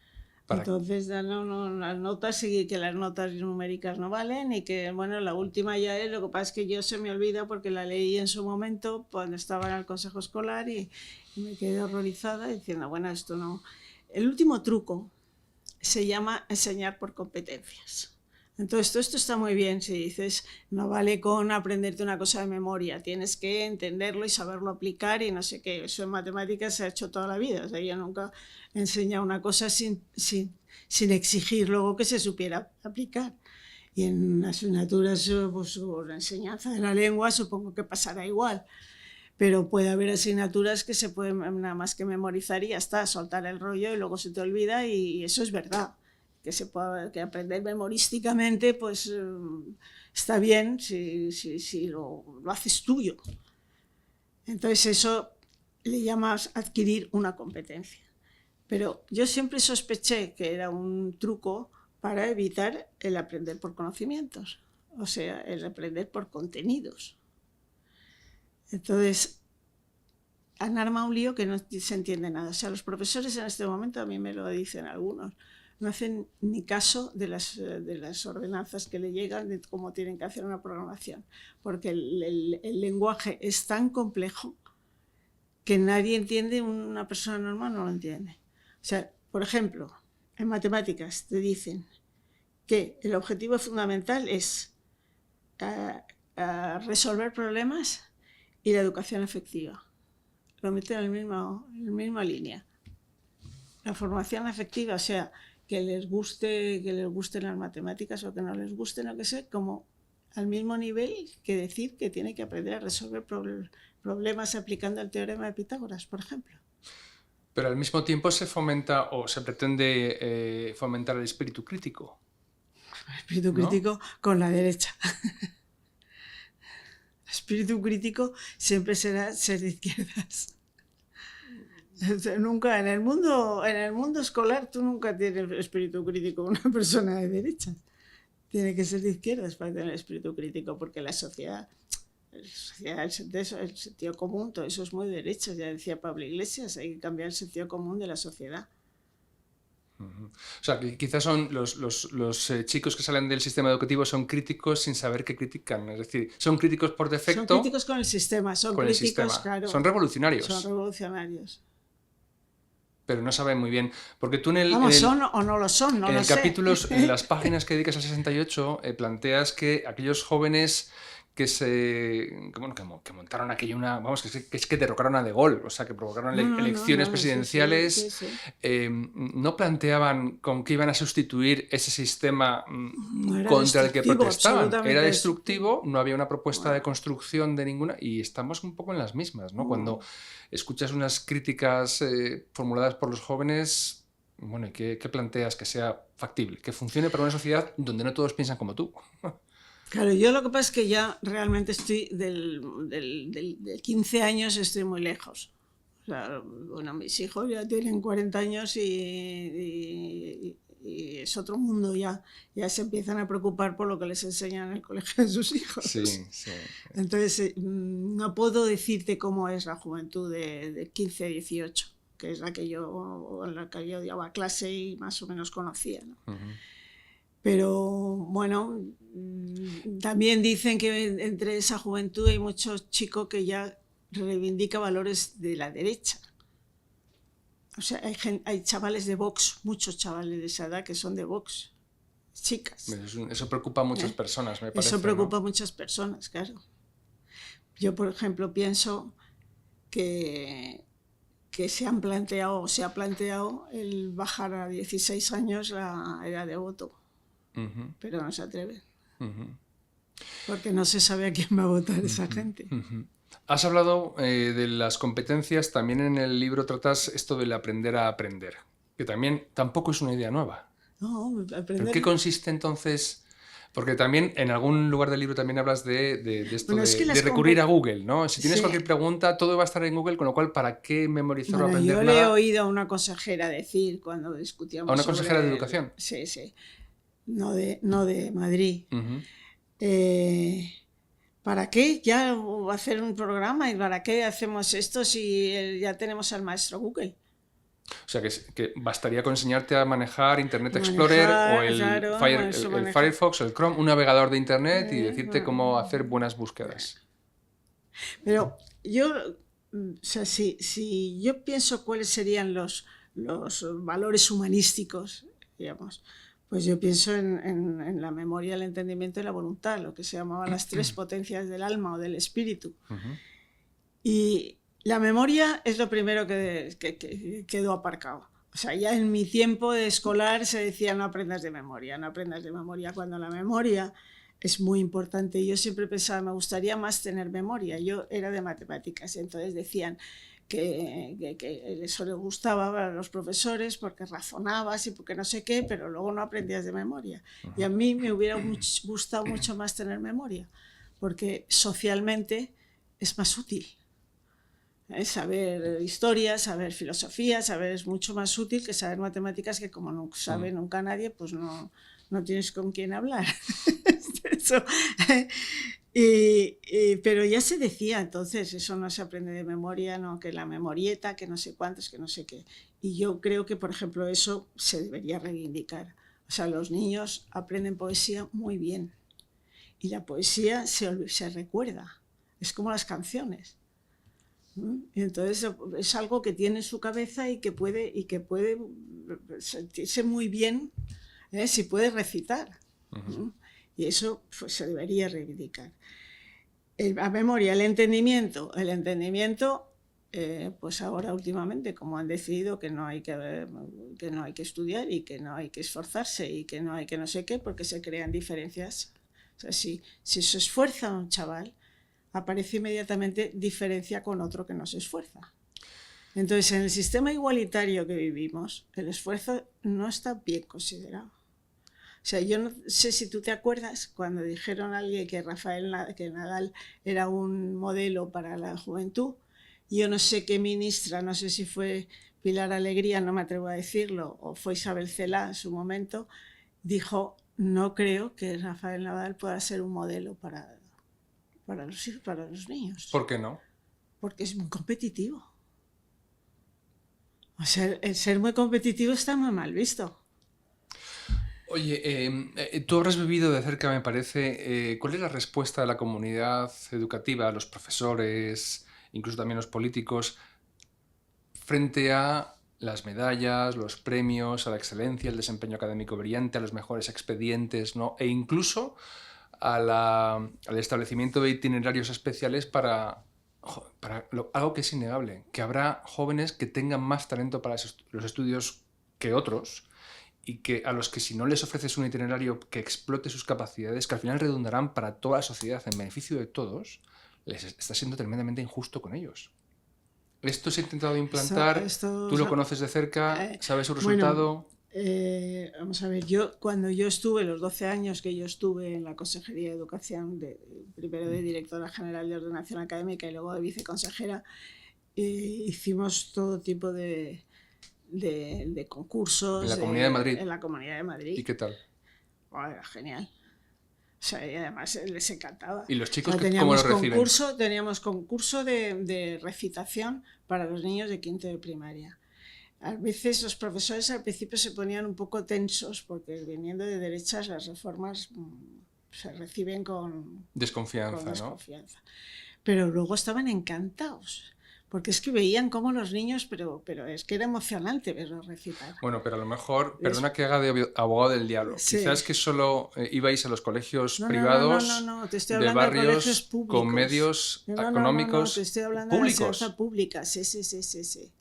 B: Entonces dan las notas y que las notas numéricas no valen y que, bueno, la última ya es, lo que pasa es que yo se me olvida porque la leí en su momento cuando estaba en el consejo escolar y me quedé horrorizada diciendo, bueno, esto no... El último truco se llama enseñar por competencias. Entonces, todo esto está muy bien si dices, no vale con aprenderte una cosa de memoria, tienes que entenderlo y saberlo aplicar y no sé qué. Eso en matemáticas se ha hecho toda la vida. O sea, yo nunca he enseñado una cosa sin exigir luego que se supiera aplicar. Y en asignaturas, pues, o la enseñanza de la lengua, supongo que pasará igual. Pero puede haber asignaturas que se pueden nada más que memorizar y ya está, soltar el rollo y luego se te olvida y eso es verdad. Que aprender memorísticamente pues está bien si lo haces tuyo. Entonces eso le llamas adquirir una competencia. Pero yo siempre sospeché que era un truco para evitar el aprender por conocimientos, o sea, el aprender por contenidos. Entonces, han armado un lío que no se entiende nada. O sea, los profesores en este momento, a mí me lo dicen algunos, no hacen ni caso de las ordenanzas que le llegan de cómo tienen que hacer una programación, porque el lenguaje es tan complejo que nadie entiende, una persona normal no lo entiende. O sea, por ejemplo, en matemáticas te dicen que el objetivo fundamental es resolver problemas y la educación afectiva. Lo meten en la misma línea. La formación afectiva, o sea, que les gusten las matemáticas o que no les gusten, o que sea, como al mismo nivel que decir que tiene que aprender a resolver problemas aplicando el teorema de Pitágoras, por ejemplo.
A: Pero al mismo tiempo se fomenta o se pretende fomentar el espíritu crítico.
B: El espíritu crítico con la derecha. El espíritu crítico siempre será ser de izquierdas. Nunca en el mundo escolar tú nunca tienes espíritu crítico una persona de derecha. Tiene que ser de izquierdas para tener espíritu crítico, porque la sociedad, el sentido común, todo eso es muy derecha. Ya decía Pablo Iglesias, hay que cambiar el sentido común de la sociedad.
A: O sea, que quizás son los chicos que salen del sistema educativo son críticos sin saber que critican. Es decir, son críticos por defecto.
B: Son críticos con el sistema, son críticos, claro.
A: Son revolucionarios.
B: Son revolucionarios.
A: Pero no saben muy bien. Porque tú
B: son o no lo son, no
A: en
B: lo
A: el
B: sé.
A: capítulo, en las páginas que dedicas al 68, planteas que aquellos jóvenes que montaron aquello que derrocaron a De Gaulle, o sea, que provocaron elecciones presidenciales,
B: sí.
A: No planteaban con qué iban a sustituir ese sistema contra el que protestaban. Era destructivo, no había una propuesta de construcción de ninguna, y estamos un poco en las mismas, ¿no? Cuando escuchas unas críticas formuladas por los jóvenes, bueno, ¿y qué planteas que sea factible, que funcione para una sociedad donde no todos piensan como tú?
B: Claro, yo lo que pasa es que ya realmente estoy del 15 años estoy muy lejos. O sea, bueno, mis hijos ya tienen 40 años y es otro mundo ya. Ya se empiezan a preocupar por lo que les enseñan en el colegio de sus hijos.
A: Sí, sí.
B: Entonces, no puedo decirte cómo es la juventud de 15 a 18, que es en la que yo daba clase y más o menos conocía, ¿no? Uh-huh. Pero bueno, también dicen que entre esa juventud hay muchos chicos que ya reivindica valores de la derecha. O sea, hay chavales de Vox, muchos chavales de esa edad que son de Vox, chicas.
A: Eso preocupa a muchas personas, me parece.
B: Eso preocupa a muchas personas, claro. Yo, por ejemplo, pienso que se ha planteado el bajar a 16 años la edad de voto. Uh-huh. Pero no se atreven. Uh-huh. Porque no se sabe a quién va a votar esa gente.
A: Uh-huh. Has hablado de las competencias, también en el libro tratas esto del aprender a aprender, que tampoco es una idea nueva.
B: No, aprender...
A: ¿En qué consiste entonces? Porque también en algún lugar del libro también hablas de esto, de recurrir a Google, ¿no? Si tienes cualquier pregunta, todo va a estar en Google, con lo cual, ¿para qué memorizar o aprender
B: yo
A: nada?
B: le he oído a una consejera decir cuando discutíamos
A: ¿A una consejera de educación?
B: Sí. No de Madrid.
A: Uh-huh.
B: ¿Para qué ya hacer un programa y para qué hacemos esto si ya tenemos al maestro Google?
A: O sea, que bastaría con enseñarte a manejar Internet Explorer o el Firefox o el Chrome, un navegador de Internet, y decirte cómo hacer buenas búsquedas.
B: Pero yo, o sea, si yo pienso cuáles serían los valores humanísticos, digamos, pues yo pienso en la memoria, el entendimiento y la voluntad, lo que se llamaban las tres potencias del alma o del espíritu. Uh-huh. Y la memoria es lo primero que quedó aparcado. O sea, ya en mi tiempo de escolar se decía no aprendas de memoria, cuando la memoria es muy importante. Yo siempre pensaba, me gustaría más tener memoria. Yo era de matemáticas y entonces decían que eso les gustaba a los profesores porque razonabas y porque no sé qué, pero luego no aprendías de memoria. Y a mí me hubiera gustado mucho más tener memoria, porque socialmente es más útil. Saber historia, saber filosofía, es mucho más útil que saber matemáticas, que como no sabe nunca nadie, pues no tienes con quién hablar. Eso. Pero ya se decía entonces, eso no se aprende de memoria, no, que la memorieta, que no sé cuántos, que no sé qué. Y yo creo que, por ejemplo, eso se debería reivindicar. O sea, los niños aprenden poesía muy bien y la poesía se recuerda, es como las canciones. Y entonces es algo que tiene en su cabeza y que puede sentirse muy bien, si puede recitar. Y eso pues, se debería reivindicar. La memoria, el entendimiento, pues ahora últimamente, como han decidido que no hay que estudiar y que no hay que esforzarse y que no hay que no sé qué, porque se crean diferencias. O sea, si se esfuerza un chaval, aparece inmediatamente diferencia con otro que no se esfuerza. Entonces, en el sistema igualitario que vivimos, el esfuerzo no está bien considerado. O sea, yo no sé si tú te acuerdas cuando dijeron a alguien que que Nadal era un modelo para la juventud. Yo no sé qué ministra, no sé si fue Pilar Alegría, no me atrevo a decirlo, o fue Isabel Celaá en su momento, dijo, no creo que Rafael Nadal pueda ser un modelo para los niños.
A: ¿Por qué no?
B: Porque es muy competitivo. O sea, el ser muy competitivo está muy mal visto.
A: Oye, tú habrás vivido de cerca, me parece, ¿cuál es la respuesta de la comunidad educativa, los profesores, incluso también los políticos, frente a las medallas, los premios, a la excelencia, el desempeño académico brillante, a los mejores expedientes, ¿no? E incluso al establecimiento de itinerarios especiales para algo que es innegable, que habrá jóvenes que tengan más talento para los estudios que otros y que a los que si no les ofreces un itinerario que explote sus capacidades, que al final redundarán para toda la sociedad en beneficio de todos, les está siendo tremendamente injusto con ellos. Esto se ha intentado implantar, tú lo conoces de cerca, sabes su resultado.
B: Bueno, vamos a ver, cuando yo estuve, los 12 años que yo estuve en la Consejería de Educación, primero de directora general de ordenación académica y luego de viceconsejera, hicimos todo tipo de concursos.
A: En la Comunidad de Madrid.
B: En la Comunidad de Madrid.
A: ¿Y qué tal?
B: Oh, era genial. O sea, y además les encantaba.
A: ¿Y los chicos
B: cómo lo
A: reciben?
B: Teníamos concurso de recitación para los niños de quinto de primaria. A veces los profesores al principio se ponían un poco tensos porque viniendo de derechas las reformas se reciben con
A: desconfianza, ¿no?
B: Pero luego estaban encantados. Porque es que veían cómo los niños, pero es que era emocionante verlos recitar.
A: Bueno, pero a lo mejor, perdona que haga de abogado del diablo, sí. Quizás que solo ibais a los colegios privados
B: no, te estoy hablando
A: de barrios
B: de colegios públicos.
A: Con medios económicos
B: te estoy hablando
A: públicos.
B: De la enseñanza pública, sí.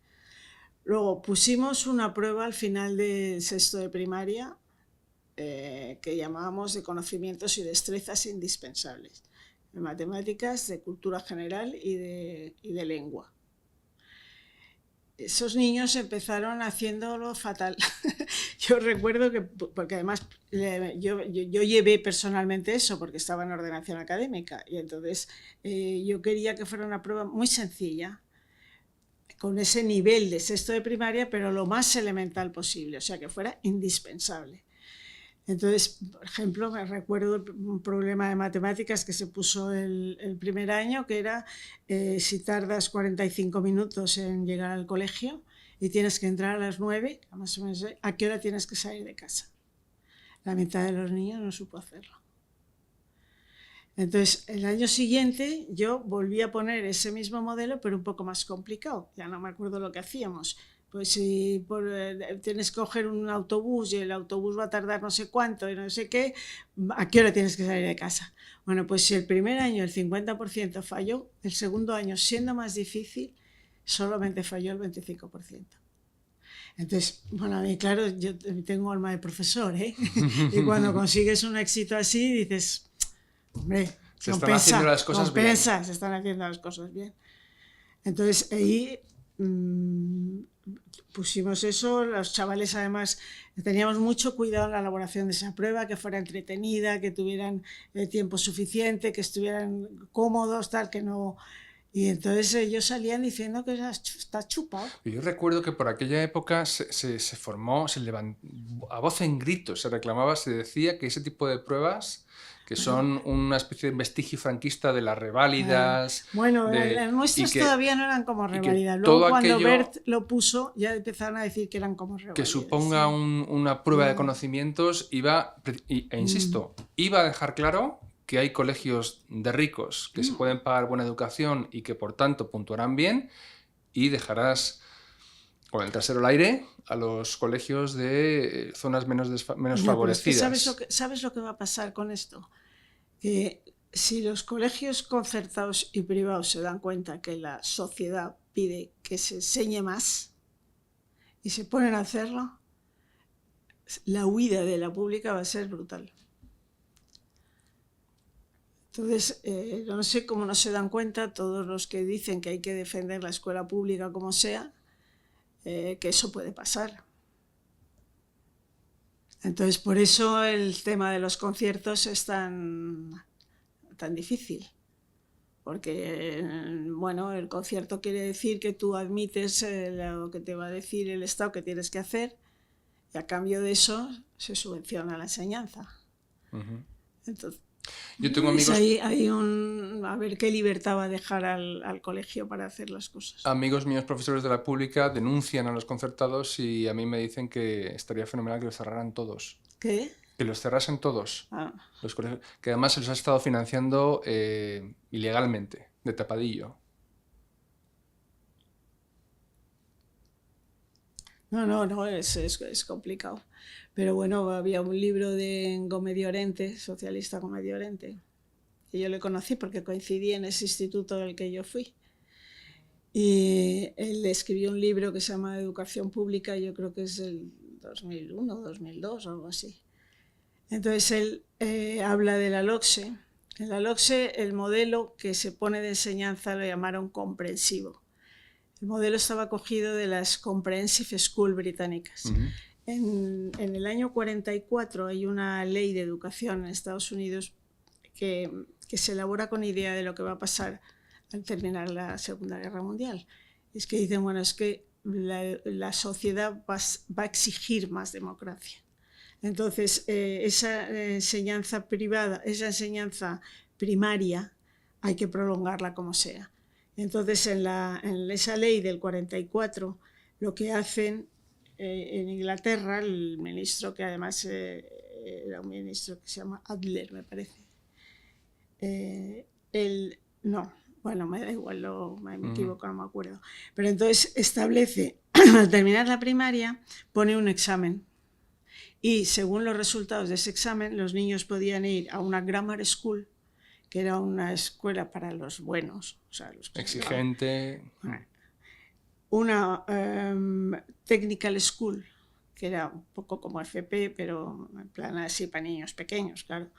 B: Luego pusimos una prueba al final de sexto de primaria que llamábamos de conocimientos y destrezas indispensables, de matemáticas, de cultura general y de lengua. Esos niños empezaron haciéndolo fatal. Yo recuerdo que, porque además yo llevé personalmente eso porque estaba en ordenación académica y entonces yo quería que fuera una prueba muy sencilla, con ese nivel de sexto de primaria, pero lo más elemental posible, o sea, que fuera indispensable. Entonces, por ejemplo, me recuerdo un problema de matemáticas que se puso el primer año, que era si tardas 45 minutos en llegar al colegio y tienes que entrar a las 9, más o menos, ¿a qué hora tienes que salir de casa? La mitad de los niños no supo hacerlo. Entonces, el año siguiente yo volví a poner ese mismo modelo, pero un poco más complicado. Ya no me acuerdo lo que hacíamos. Pues si tienes que coger un autobús y el autobús va a tardar no sé cuánto y no sé qué, ¿a qué hora tienes que salir de casa? Bueno, pues si el primer año el 50% falló, el segundo año, siendo más difícil, solamente falló el 25%. Entonces, bueno, a mí, claro, yo tengo alma de profesor, ¿eh? Y cuando consigues un éxito así, dices, hombre,
A: se están haciendo las cosas bien.
B: Se están haciendo las cosas bien. Entonces, ahí pusimos eso, los chavales además teníamos mucho cuidado en la elaboración de esa prueba, que fuera entretenida, que tuvieran tiempo suficiente, que estuvieran cómodos, tal, que no... Y entonces ellos salían diciendo que está chupado.
A: Yo recuerdo que por aquella época se formó, a voz en grito se reclamaba, se decía que ese tipo de pruebas, que son una especie de vestigio franquista de las reválidas,
B: Bueno,
A: de,
B: las nuestras todavía no eran como
A: y que
B: reválidas.
A: todo
B: Luego cuando
A: aquello
B: Bert lo puso, ya empezaron a decir que eran como
A: que
B: reválidas.
A: suponga
B: Sí.
A: una prueba de conocimientos insisto, iba a dejar claro que hay colegios de ricos que se pueden pagar buena educación y que por tanto puntuarán bien, y dejarás con el trasero al aire a los colegios de zonas menos
B: No, pero es que
A: favorecidas.
B: ¿sabes lo que va a pasar con esto? Que si los colegios concertados y privados se dan cuenta que la sociedad pide que se enseñe más y se ponen a hacerlo, la huida de la pública va a ser brutal. Entonces, no sé cómo no se dan cuenta todos los que dicen que hay que defender la escuela pública como sea, que eso puede pasar. Entonces, por eso el tema de los conciertos es tan difícil. Porque, bueno, el concierto quiere decir que tú admites lo que te va a decir el Estado que tienes que hacer, y a cambio de eso se subvenciona la enseñanza. Entonces,
A: yo tengo amigos,
B: a ver qué libertad va a dejar al colegio para hacer las cosas.
A: Amigos míos profesores de la pública denuncian a los concertados y a mí me dicen que estaría fenomenal que los cerraran todos.
B: ¿Qué?
A: Que los cerrasen todos. Los colegios, que además se los ha estado financiando ilegalmente, de tapadillo.
B: No, es complicado. Pero bueno, había un libro de Gómez Llorente, socialista Gómez Llorente, que yo le conocí porque coincidí en ese instituto al que yo fui. Y él escribió un libro que se llama Educación Pública, yo creo que es del 2001, 2002 o algo así. Entonces él habla de la LOCSE. En la LOCSE el modelo que se pone de enseñanza lo llamaron comprensivo. El modelo estaba cogido de las Comprehensive School británicas. En el año 44 hay una ley de educación en Estados Unidos que se elabora con idea de lo que va a pasar al terminar la Segunda Guerra Mundial. Es que dicen, bueno, es que la sociedad va a exigir más democracia. Entonces, esa enseñanza privada, esa enseñanza primaria, hay que prolongarla como sea. Entonces, en esa ley del 44, lo que hacen en Inglaterra, el ministro, que además era un ministro que se llama Adler, me parece, bueno, me da igual, me equivoco, no me acuerdo. Pero entonces establece, al terminar la primaria, pone un examen. Y según los resultados de ese examen, los niños podían ir a una grammar school, que era una escuela para los buenos. O sea, los
A: exigente.
B: Una technical school, que era un poco como FP, pero en plan así para niños pequeños, claro.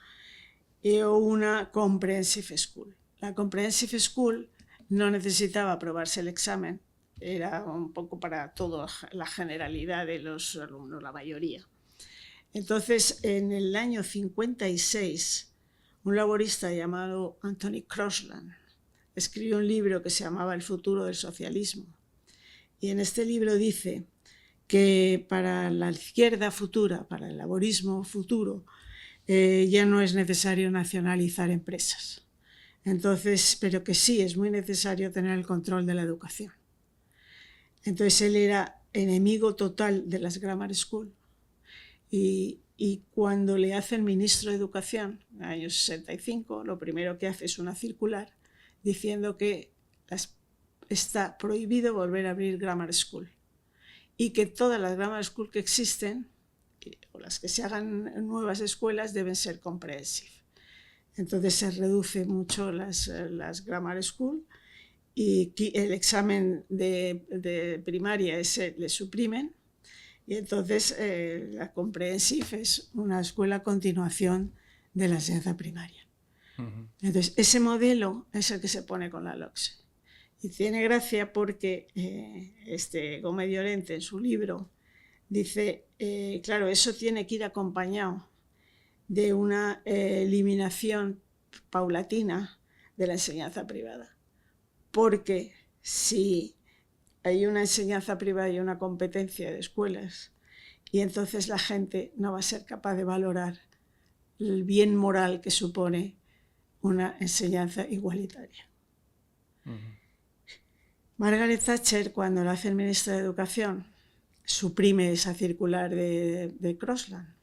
B: O una comprehensive school. La comprehensive school no necesitaba aprobarse el examen, era un poco para toda la generalidad de los alumnos, la mayoría. Entonces, en el año 56, un laborista llamado Anthony Crosland escribió un libro que se llamaba El futuro del socialismo. Y en este libro dice que para la izquierda futura, para el laborismo futuro, ya no es necesario nacionalizar empresas. Entonces, pero que sí es muy necesario tener el control de la educación. Entonces él era enemigo total de las grammar school. Y cuando le hacen ministro de Educación, en el año 65, lo primero que hace es una circular diciendo que está prohibido volver a abrir grammar school y que todas las grammar school que existen o las que se hagan en nuevas escuelas deben ser comprehensive. Entonces se reduce mucho las grammar school y el examen de primaria ese le suprimen. Y entonces la comprehensive es una escuela a continuación de la enseñanza primaria. Entonces ese modelo es el que se pone con la LOCSE. Y tiene gracia porque Gómez Llorente en su libro dice, claro, eso tiene que ir acompañado de una eliminación paulatina de la enseñanza privada. porque si hay una enseñanza privada y una competencia de escuelas, y entonces la gente no va a ser capaz de valorar el bien moral que supone una enseñanza igualitaria. Margaret Thatcher, cuando la hace ministra de Educación, suprime esa circular de Crosland,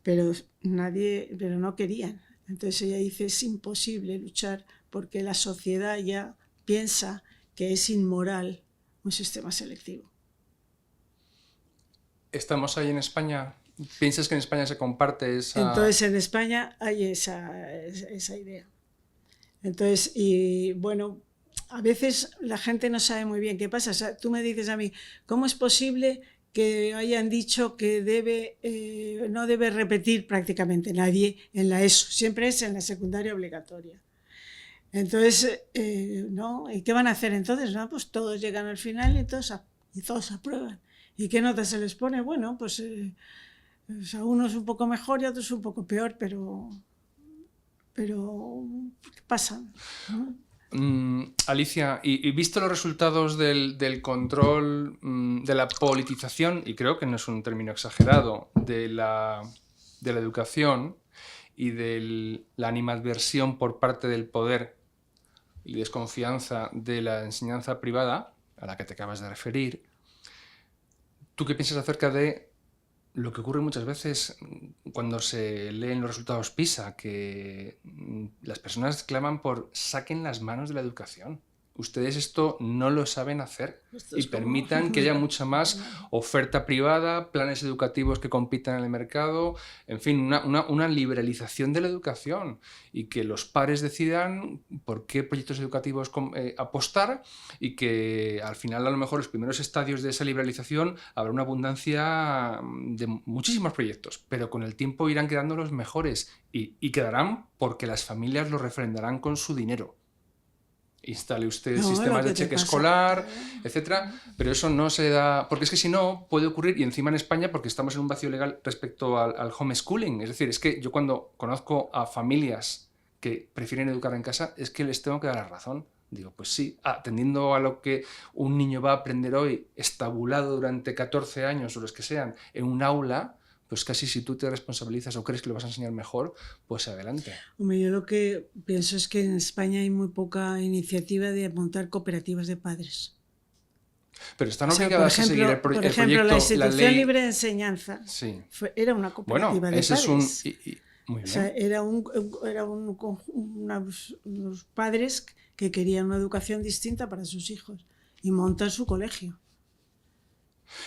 B: pero no querían. Entonces ella dice, es imposible luchar porque la sociedad ya piensa que es inmoral un sistema selectivo.
A: ¿Estamos ahí en España? ¿Piensas que en España se comparte esa...?
B: Entonces en España hay esa idea. Entonces, y bueno, a veces la gente no sabe muy bien qué pasa. O sea, tú me dices a mí, ¿cómo es posible que hayan dicho que no debe repetir prácticamente nadie en la ESO? Siempre es en la secundaria obligatoria. Entonces, ¿no? ¿Y qué van a hacer entonces? No, pues todos llegan al final y todos aprueban. ¿Y qué nota se les pone? Bueno, pues a unos un poco mejor y a otros un poco peor, pero pasan, ¿no?
A: Alicia, y visto los resultados del control, de la politización, y creo que no es un término exagerado, de la educación y de la animadversión por parte del poder y desconfianza de la enseñanza privada, a la que te acabas de referir, ¿tú qué piensas acerca de lo que ocurre muchas veces cuando se leen los resultados PISA, que las personas claman por saquen las manos de la educación? Ustedes esto no lo saben hacer y permitan que haya mucha más oferta privada, planes educativos que compitan en el mercado, en fin, una liberalización de la educación y que los padres decidan por qué proyectos educativos apostar y que al final a lo mejor los primeros estadios de esa liberalización habrá una abundancia de muchísimos proyectos, pero con el tiempo irán quedando los mejores y quedarán porque las familias los refrendarán con su dinero. Instale usted sistemas de cheque escolar, etcétera, pero eso no se da, porque es que si no puede ocurrir, y encima en España, porque estamos en un vacío legal respecto al homeschooling, es decir, es que yo cuando conozco a familias que prefieren educar en casa, es que les tengo que dar la razón. Digo, pues sí, atendiendo a lo que un niño va a aprender hoy, estabulado durante 14 años o los que sean, en un aula, pues casi si tú te responsabilizas o crees que lo vas a enseñar mejor, pues adelante.
B: Hombre, yo lo que pienso es que en España hay muy poca iniciativa de montar cooperativas de padres.
A: Pero están obligadas a seguir el proyecto.
B: Por ejemplo, la Institución Libre de Enseñanza era una cooperativa de padres.
A: Muy bien.
B: O sea, eran unos padres que querían una educación distinta para sus hijos y montan su colegio.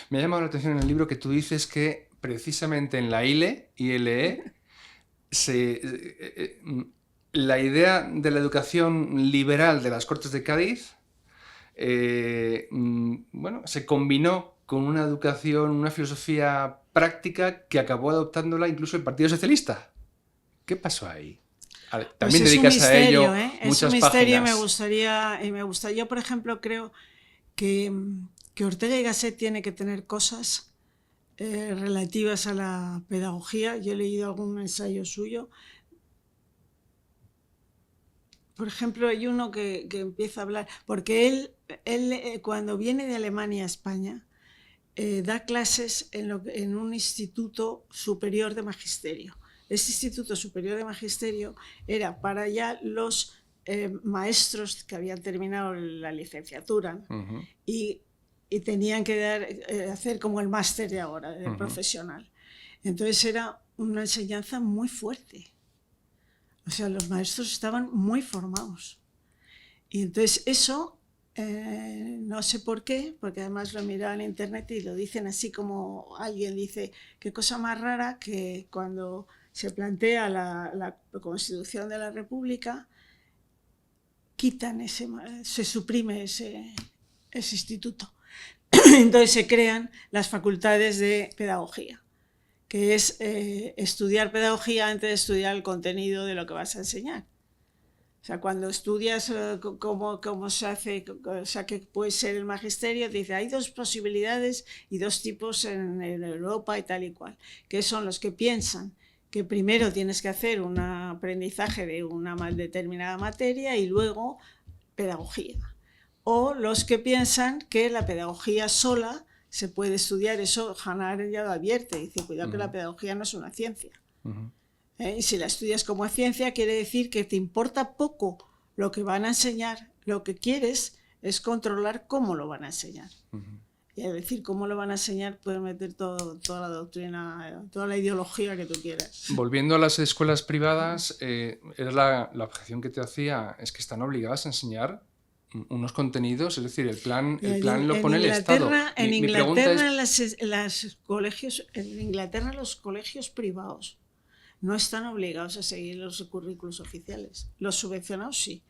A: Me ha llamado la atención en el libro que tú dices que precisamente en la ILE, la idea de la educación liberal de las Cortes de Cádiz se combinó con una educación, una filosofía práctica que acabó adoptándola incluso el Partido Socialista. ¿Qué pasó ahí? También
B: pues
A: dedicas a ello
B: Es
A: muchas
B: un misterio
A: páginas.
B: y me gustaría, yo por ejemplo creo que Ortega y Gasset tiene que tener cosas relativas a la pedagogía. Yo he leído algún ensayo suyo. Por ejemplo, hay uno que empieza a hablar, porque él cuando viene de Alemania a España, da clases en un instituto superior de magisterio. Ese instituto superior de magisterio era para ya los maestros que habían terminado la licenciatura y tenían que hacer como el máster de ahora, el profesional. Entonces era una enseñanza muy fuerte. O sea, los maestros estaban muy formados. Y entonces eso, no sé por qué, porque además lo miraba en internet y lo dicen así como alguien dice, qué cosa más rara que cuando se plantea la Constitución de la República, se suprime ese instituto. Entonces se crean las facultades de pedagogía, que es estudiar pedagogía antes de estudiar el contenido de lo que vas a enseñar. O sea, cuando estudias cómo se hace, o sea, qué puede ser el magisterio, te dice, hay dos posibilidades y dos tipos en Europa y tal y cual, que son los que piensan que primero tienes que hacer un aprendizaje de una mal determinada materia y luego pedagogía. O los que piensan que la pedagogía sola se puede estudiar. Eso Hannah Arendt ya lo advierte, dice, cuidado que la pedagogía no es una ciencia. Y si la estudias como ciencia, quiere decir que te importa poco lo que van a enseñar, lo que quieres es controlar cómo lo van a enseñar. Y al decir cómo lo van a enseñar, puedes meter toda la doctrina, toda la ideología que tú quieras.
A: Volviendo a las escuelas privadas, era la objeción que te hacía, es que están obligadas a enseñar unos contenidos, es decir, el plan lo pone el Estado.
B: En Inglaterra, en Inglaterra los colegios privados no están obligados a seguir los currículos oficiales. Los subvencionados sí,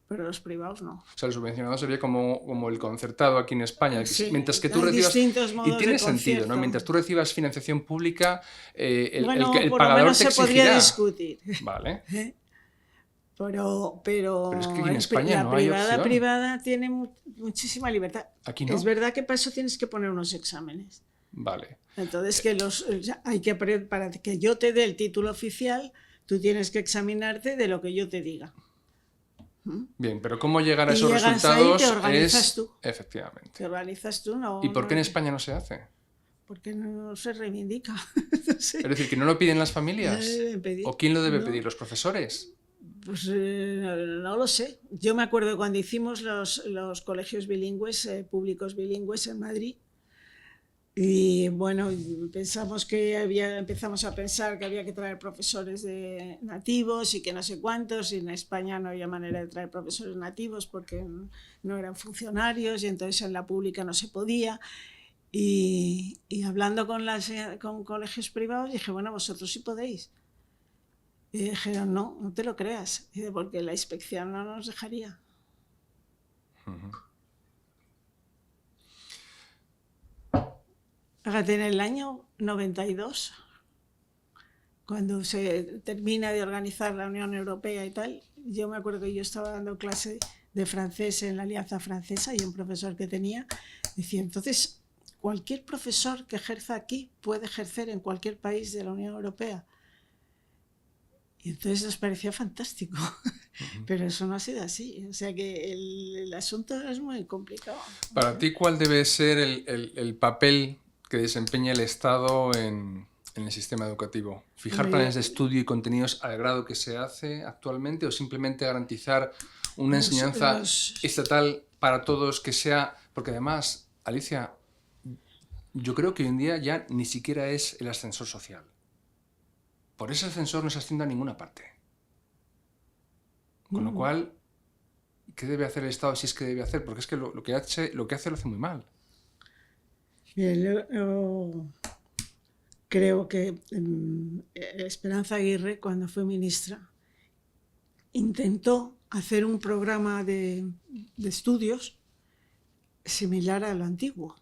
B: pero los privados no.
A: O sea, el subvencionado sería como el concertado aquí en España.
B: Sí,
A: mientras que tú recibas... Y tiene sentido, ¿no? Mientras tú recibas financiación pública, el
B: por
A: pagador
B: lo menos
A: te
B: se
A: exigirá.
B: podría discutir.
A: Vale.
B: Pero
A: es que en España
B: la
A: no hay opción.
B: privada tiene muchísima libertad.
A: Aquí no.
B: Es verdad que para eso tienes que poner unos exámenes.
A: Vale.
B: Entonces, para que yo te dé el título oficial, tú tienes que examinarte de lo que yo te diga.
A: Bien, pero cómo llegar a
B: Y
A: esos
B: llegas
A: resultados
B: ahí, te organizas tú.
A: Efectivamente.
B: Te organizas tú, no.
A: ¿Y por qué en España no se hace?
B: Porque no se reivindica. No sé.
A: Es decir, ¿que no lo piden las familias?
B: Pedir.
A: ¿O quién lo debe pedir? ¿Los profesores?
B: Pues no lo sé. Yo me acuerdo cuando hicimos los colegios bilingües, públicos bilingües en Madrid, y bueno, empezamos a pensar que había que traer profesores nativos y que no sé cuántos, y en España no había manera de traer profesores nativos porque no eran funcionarios, y entonces en la pública no se podía. Y hablando con colegios privados dije, bueno, vosotros sí podéis. Y dijeron, no te lo creas, porque la inspección no nos dejaría. Fíjate, en el año 92, cuando se termina de organizar la Unión Europea y tal, yo me acuerdo que yo estaba dando clase de francés en la Alianza Francesa y un profesor que tenía decía, entonces, cualquier profesor que ejerza aquí puede ejercer en cualquier país de la Unión Europea. Y entonces nos parecía fantástico, pero eso no ha sido así. O sea que el asunto es muy complicado.
A: Para ti, ¿cuál debe ser el papel que desempeña el Estado en el sistema educativo? ¿Fijar planes de estudio y contenidos al grado que se hace actualmente o simplemente garantizar una enseñanza estatal para todos que sea...? Porque además, Alicia, yo creo que hoy en día ya ni siquiera es el ascensor social. Por ese ascensor no se asciende a ninguna parte. Con lo cual, ¿qué debe hacer el Estado si es que debe hacer? Porque es que lo que hace lo hace muy mal.
B: Bien, yo creo que Esperanza Aguirre, cuando fue ministra, intentó hacer un programa de estudios similar a lo antiguo.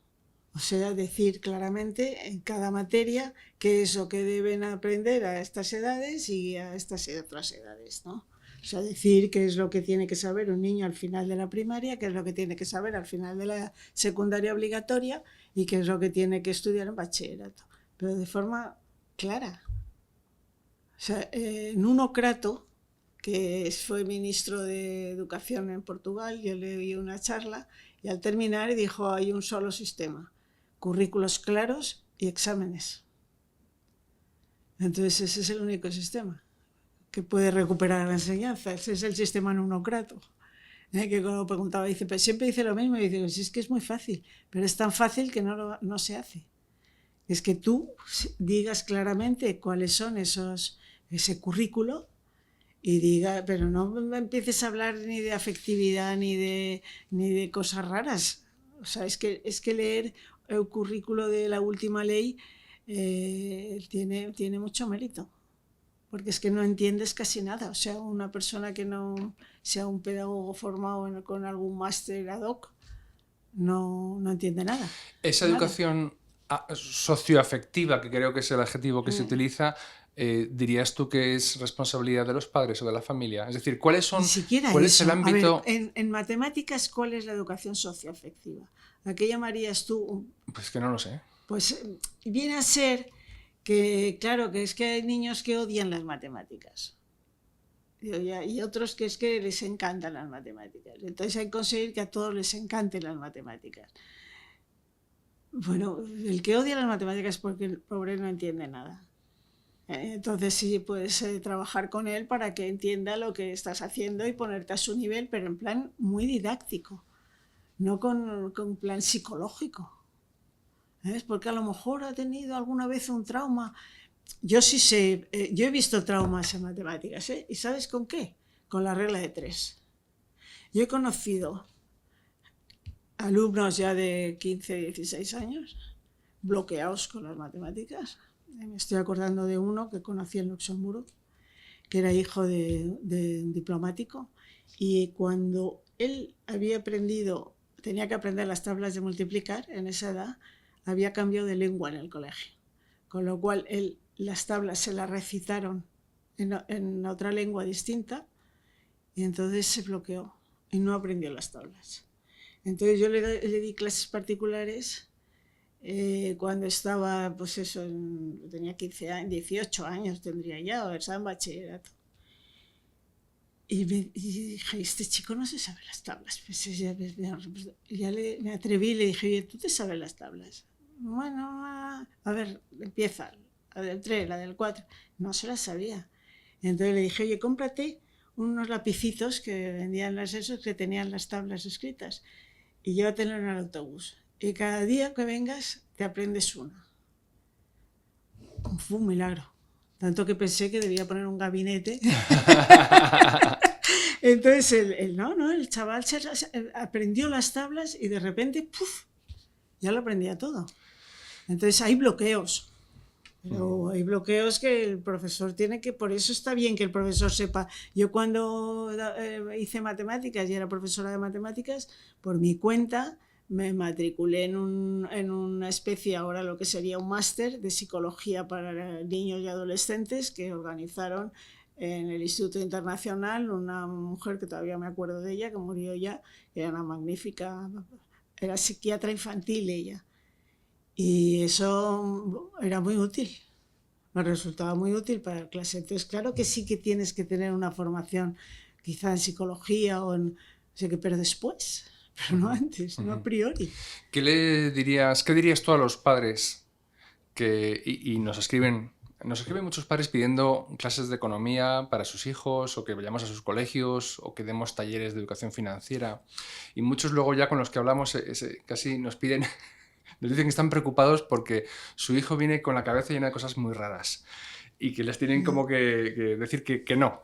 B: O sea, decir claramente en cada materia qué es lo que deben aprender a estas edades y a estas otras edades, ¿no? O sea, decir qué es lo que tiene que saber un niño al final de la primaria, qué es lo que tiene que saber al final de la secundaria obligatoria y qué es lo que tiene que estudiar en bachillerato, pero de forma clara. O sea, Nuno Crato, que fue ministro de Educación en Portugal, yo le di una charla y al terminar dijo, hay un solo sistema, currículos claros y exámenes. Entonces ese es el único sistema que puede recuperar la enseñanza. Ese es el sistema Nuno Crato. Que cuando preguntaba, dice, pero siempre dice lo mismo, y dice, pues es que es muy fácil, pero es tan fácil que no se hace. Es que tú digas claramente cuáles son ese currículo y diga, pero no empieces a hablar ni de afectividad ni de cosas raras. O sea, es que leer el currículo de la última ley tiene mucho mérito, porque es que no entiendes casi nada. O sea, una persona que no sea un pedagogo formado con algún máster ad hoc no entiende nada.
A: Esa educación socioafectiva, que creo que es el adjetivo que se utiliza, ¿dirías tú que es responsabilidad de los padres o de la familia? Es decir, ¿cuál es el ámbito...?
B: A ver, en matemáticas, ¿cuál es la educación socioafectiva? ¿A qué llamarías tú?
A: Pues que no lo sé.
B: Pues viene a ser que, claro, que es que hay niños que odian las matemáticas. Y otros que es que les encantan las matemáticas. Entonces hay que conseguir que a todos les encanten las matemáticas. Bueno, el que odia las matemáticas es porque el pobre no entiende nada. Entonces sí puedes trabajar con él para que entienda lo que estás haciendo y ponerte a su nivel, pero en plan muy didáctico, no con plan psicológico. ¿Ves? Porque a lo mejor ha tenido alguna vez un trauma. Yo sí sé, yo he visto traumas en matemáticas, ¿eh? ¿Y sabes con qué? Con la regla de 3. Yo he conocido alumnos ya de 15, 16 años bloqueados con las matemáticas. Me estoy acordando de uno que conocí en Luxemburgo, que era hijo de un diplomático, y cuando él había aprendido, tenía que aprender las tablas de multiplicar en esa edad, había cambiado de lengua en el colegio, con lo cual él las tablas se las recitaron en otra lengua distinta y entonces se bloqueó y no aprendió las tablas. Entonces yo le di clases particulares cuando estaba, pues eso, tenía 15 años, 18 años tendría ya, o estaba en bachillerato. Y dije, este chico no se sabe las tablas. Pues me atreví y le dije, oye, ¿tú te sabes las tablas? Bueno, a ver, empieza, la del 3, la del 4. No se las sabía. Entonces le dije, oye, cómprate unos lapicitos que vendían las esos que tenían las tablas escritas y llévatelo en el autobús. Y cada día que vengas te aprendes una. Fue un milagro. Tanto que pensé que debía poner un gabinete. Entonces el chaval aprendió las tablas y de repente, ¡puf!, ya lo aprendía todo. Entonces hay bloqueos. Pero hay bloqueos que el profesor tiene que... Por eso está bien que el profesor sepa. Yo cuando hice matemáticas y era profesora de matemáticas, por mi cuenta me matriculé en una especie, ahora lo que sería un máster de psicología para niños y adolescentes que organizaron en el Instituto Internacional una mujer que todavía me acuerdo de ella, que murió ya, que era una magnífica, era psiquiatra infantil ella. Y eso era muy útil, me resultaba muy útil para la clase. Entonces, claro que sí que tienes que tener una formación quizá en psicología o en... pero después, pero no antes, no a priori.
A: ¿Qué dirías tú a los padres que, y nos escriben muchos padres pidiendo clases de economía para sus hijos o que vayamos a sus colegios o que demos talleres de educación financiera? Y muchos luego ya con los que hablamos casi nos piden... Nos dicen que están preocupados porque su hijo viene con la cabeza llena de cosas muy raras y que les tienen como que decir que no.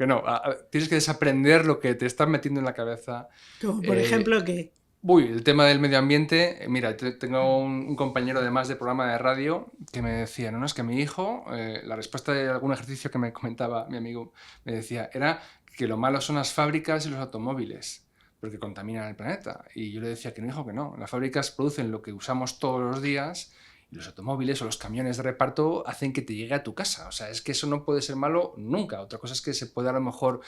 A: Tienes que desaprender lo que te están metiendo en la cabeza.
B: Como por ejemplo, ¿qué?
A: El tema del medio ambiente. Mira, tengo un compañero además de programa de radio que me decía, no, es que mi hijo, la respuesta de algún ejercicio que me comentaba mi amigo, me decía, era que lo malo son las fábricas y los automóviles, porque contaminan el planeta. Y yo le decía que no, hijo, que no. Las fábricas producen lo que usamos todos los días y los automóviles o los camiones de reparto hacen que te llegue a tu casa. O sea, es que eso no puede ser malo nunca. Otra cosa es que se puede a lo mejor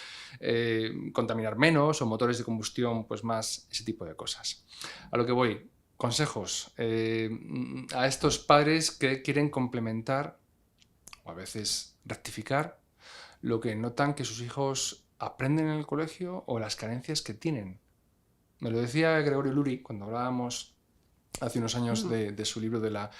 A: contaminar menos o motores de combustión, pues más, ese tipo de cosas. A lo que voy, consejos a estos padres que quieren complementar o a veces rectificar lo que notan que sus hijos aprenden en el colegio o las carencias que tienen. Me lo decía Gregorio Luri cuando hablábamos hace unos años de su libro de la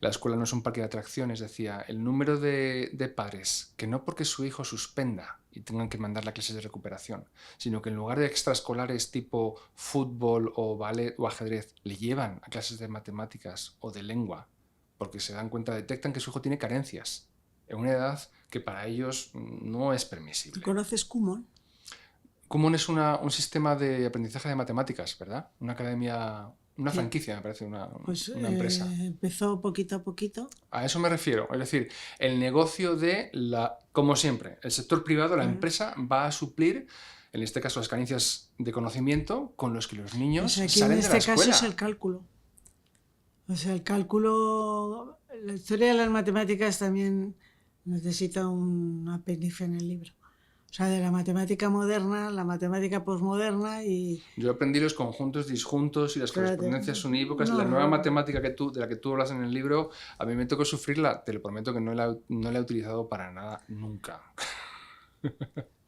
A: escuela no es un parque de atracciones. Decía, el número de padres que no porque su hijo suspenda y tengan que mandarle a clases de recuperación, sino que en lugar de extraescolares tipo fútbol o ballet o ajedrez, le llevan a clases de matemáticas o de lengua, porque se dan cuenta, detectan que su hijo tiene carencias en una edad que para ellos no es permisible.
B: ¿Conoces Kumon?
A: Kumon es un sistema de aprendizaje de matemáticas, ¿verdad? Una academia, una franquicia, me parece, una empresa.
B: Empezó poquito a poquito.
A: A eso me refiero. Es decir, el negocio de como siempre, el sector privado, la empresa, va a suplir, en este caso, las carencias de conocimiento con los que los niños salen de la escuela.
B: En este caso es el cálculo. O sea, el cálculo, la historia de las matemáticas también necesita un apéndice en el libro. O sea, de la matemática moderna, la matemática posmoderna y...
A: Yo aprendí los conjuntos disjuntos y las correspondencias unívocas. La nueva matemática de la que tú hablas en el libro, a mí me tocó sufrirla. Te lo prometo que no la he utilizado para nada nunca.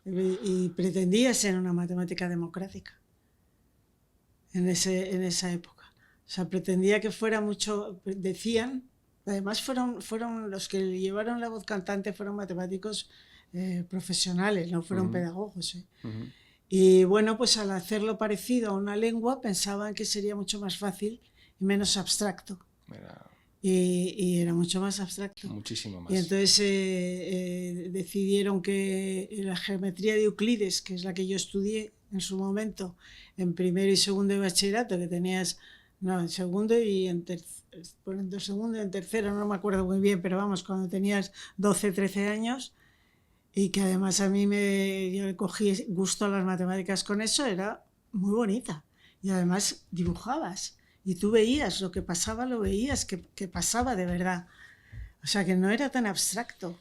B: y pretendía ser una matemática democrática en esa época. O sea, pretendía que fuera mucho, decían, además fueron los que llevaron la voz cantante, fueron matemáticos profesionales, no fueron pedagogos. Y bueno, pues al hacerlo parecido a una lengua, pensaban que sería mucho más fácil y menos abstracto. Y era mucho más abstracto.
A: Muchísimo más.
B: Y entonces decidieron que la geometría de Euclides, que es la que yo estudié en su momento, en primero y segundo de bachillerato, que tenías, no, en segundo y en segundo y en tercero, no me acuerdo muy bien, pero vamos, cuando tenías 12, 13 años, y que además a mí yo le cogí gusto a las matemáticas con eso, era muy bonita. Y además dibujabas. Y tú veías lo que pasaba, lo veías que pasaba de verdad. O sea, que no era tan abstracto.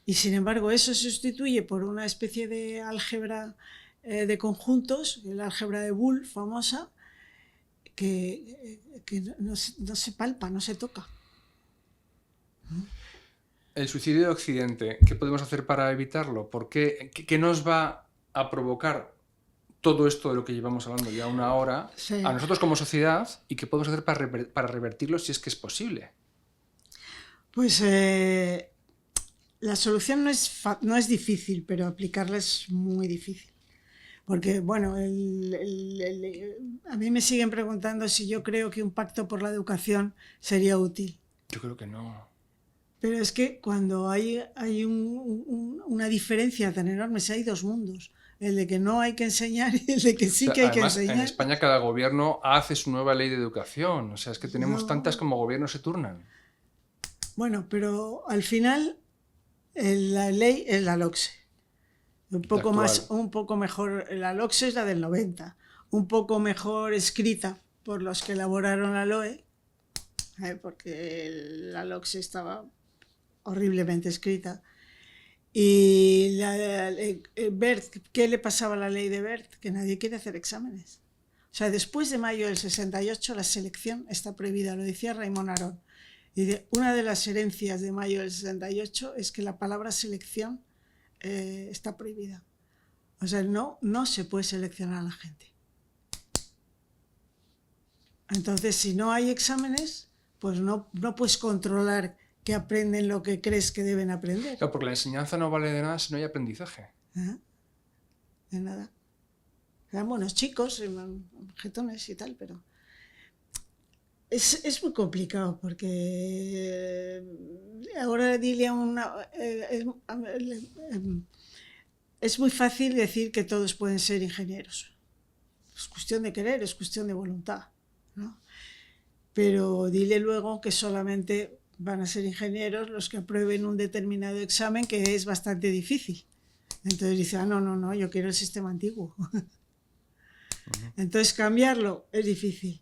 B: Y sin embargo, eso se sustituye por una especie de álgebra de conjuntos, el álgebra de Boole, famosa, que no se palpa, no se toca.
A: El suicidio de Occidente, ¿qué podemos hacer para evitarlo? ¿Qué nos va a provocar todo esto de lo que llevamos hablando ya una hora,
B: Sí.
A: A nosotros como sociedad, y qué podemos hacer para revertirlo si es que es posible?
B: Pues la solución no es difícil, pero aplicarla es muy difícil. Porque, bueno, a mí me siguen preguntando si yo creo que un pacto por la educación sería útil.
A: Yo creo que no.
B: Pero es que cuando hay una diferencia tan enorme, si hay dos mundos, el de que no hay que enseñar y el de que sí que hay
A: Además,
B: que enseñar.
A: en España cada gobierno hace su nueva ley de educación. O sea, es que tenemos tantas como gobiernos se turnan.
B: Bueno, pero al final la ley es la LOCSE. Un poco mejor, la LOCSE es la del 90, un poco mejor escrita por los que elaboraron la LOE, porque la LOCSE estaba horriblemente escrita. Y BERT, ¿qué le pasaba a la ley de BERT? Que nadie quiere hacer exámenes. O sea, después de mayo del 68 la selección está prohibida, lo decía Raymond Aron. Y una de las herencias de mayo del 68 es que la palabra selección está prohibida. O sea, no se puede seleccionar a la gente. Entonces, si no hay exámenes, pues no puedes controlar que aprenden lo que crees que deben aprender.
A: Claro, porque la enseñanza no vale de nada si no hay aprendizaje.
B: De nada. Eran buenos chicos, jetones y tal, pero es muy complicado porque ahora dile a es muy fácil decir que todos pueden ser ingenieros. Es cuestión de querer, es cuestión de voluntad, ¿no? Pero dile luego que solamente van a ser ingenieros los que aprueben un determinado examen que es bastante difícil. Entonces dice, no, yo quiero el sistema antiguo. Entonces cambiarlo es difícil.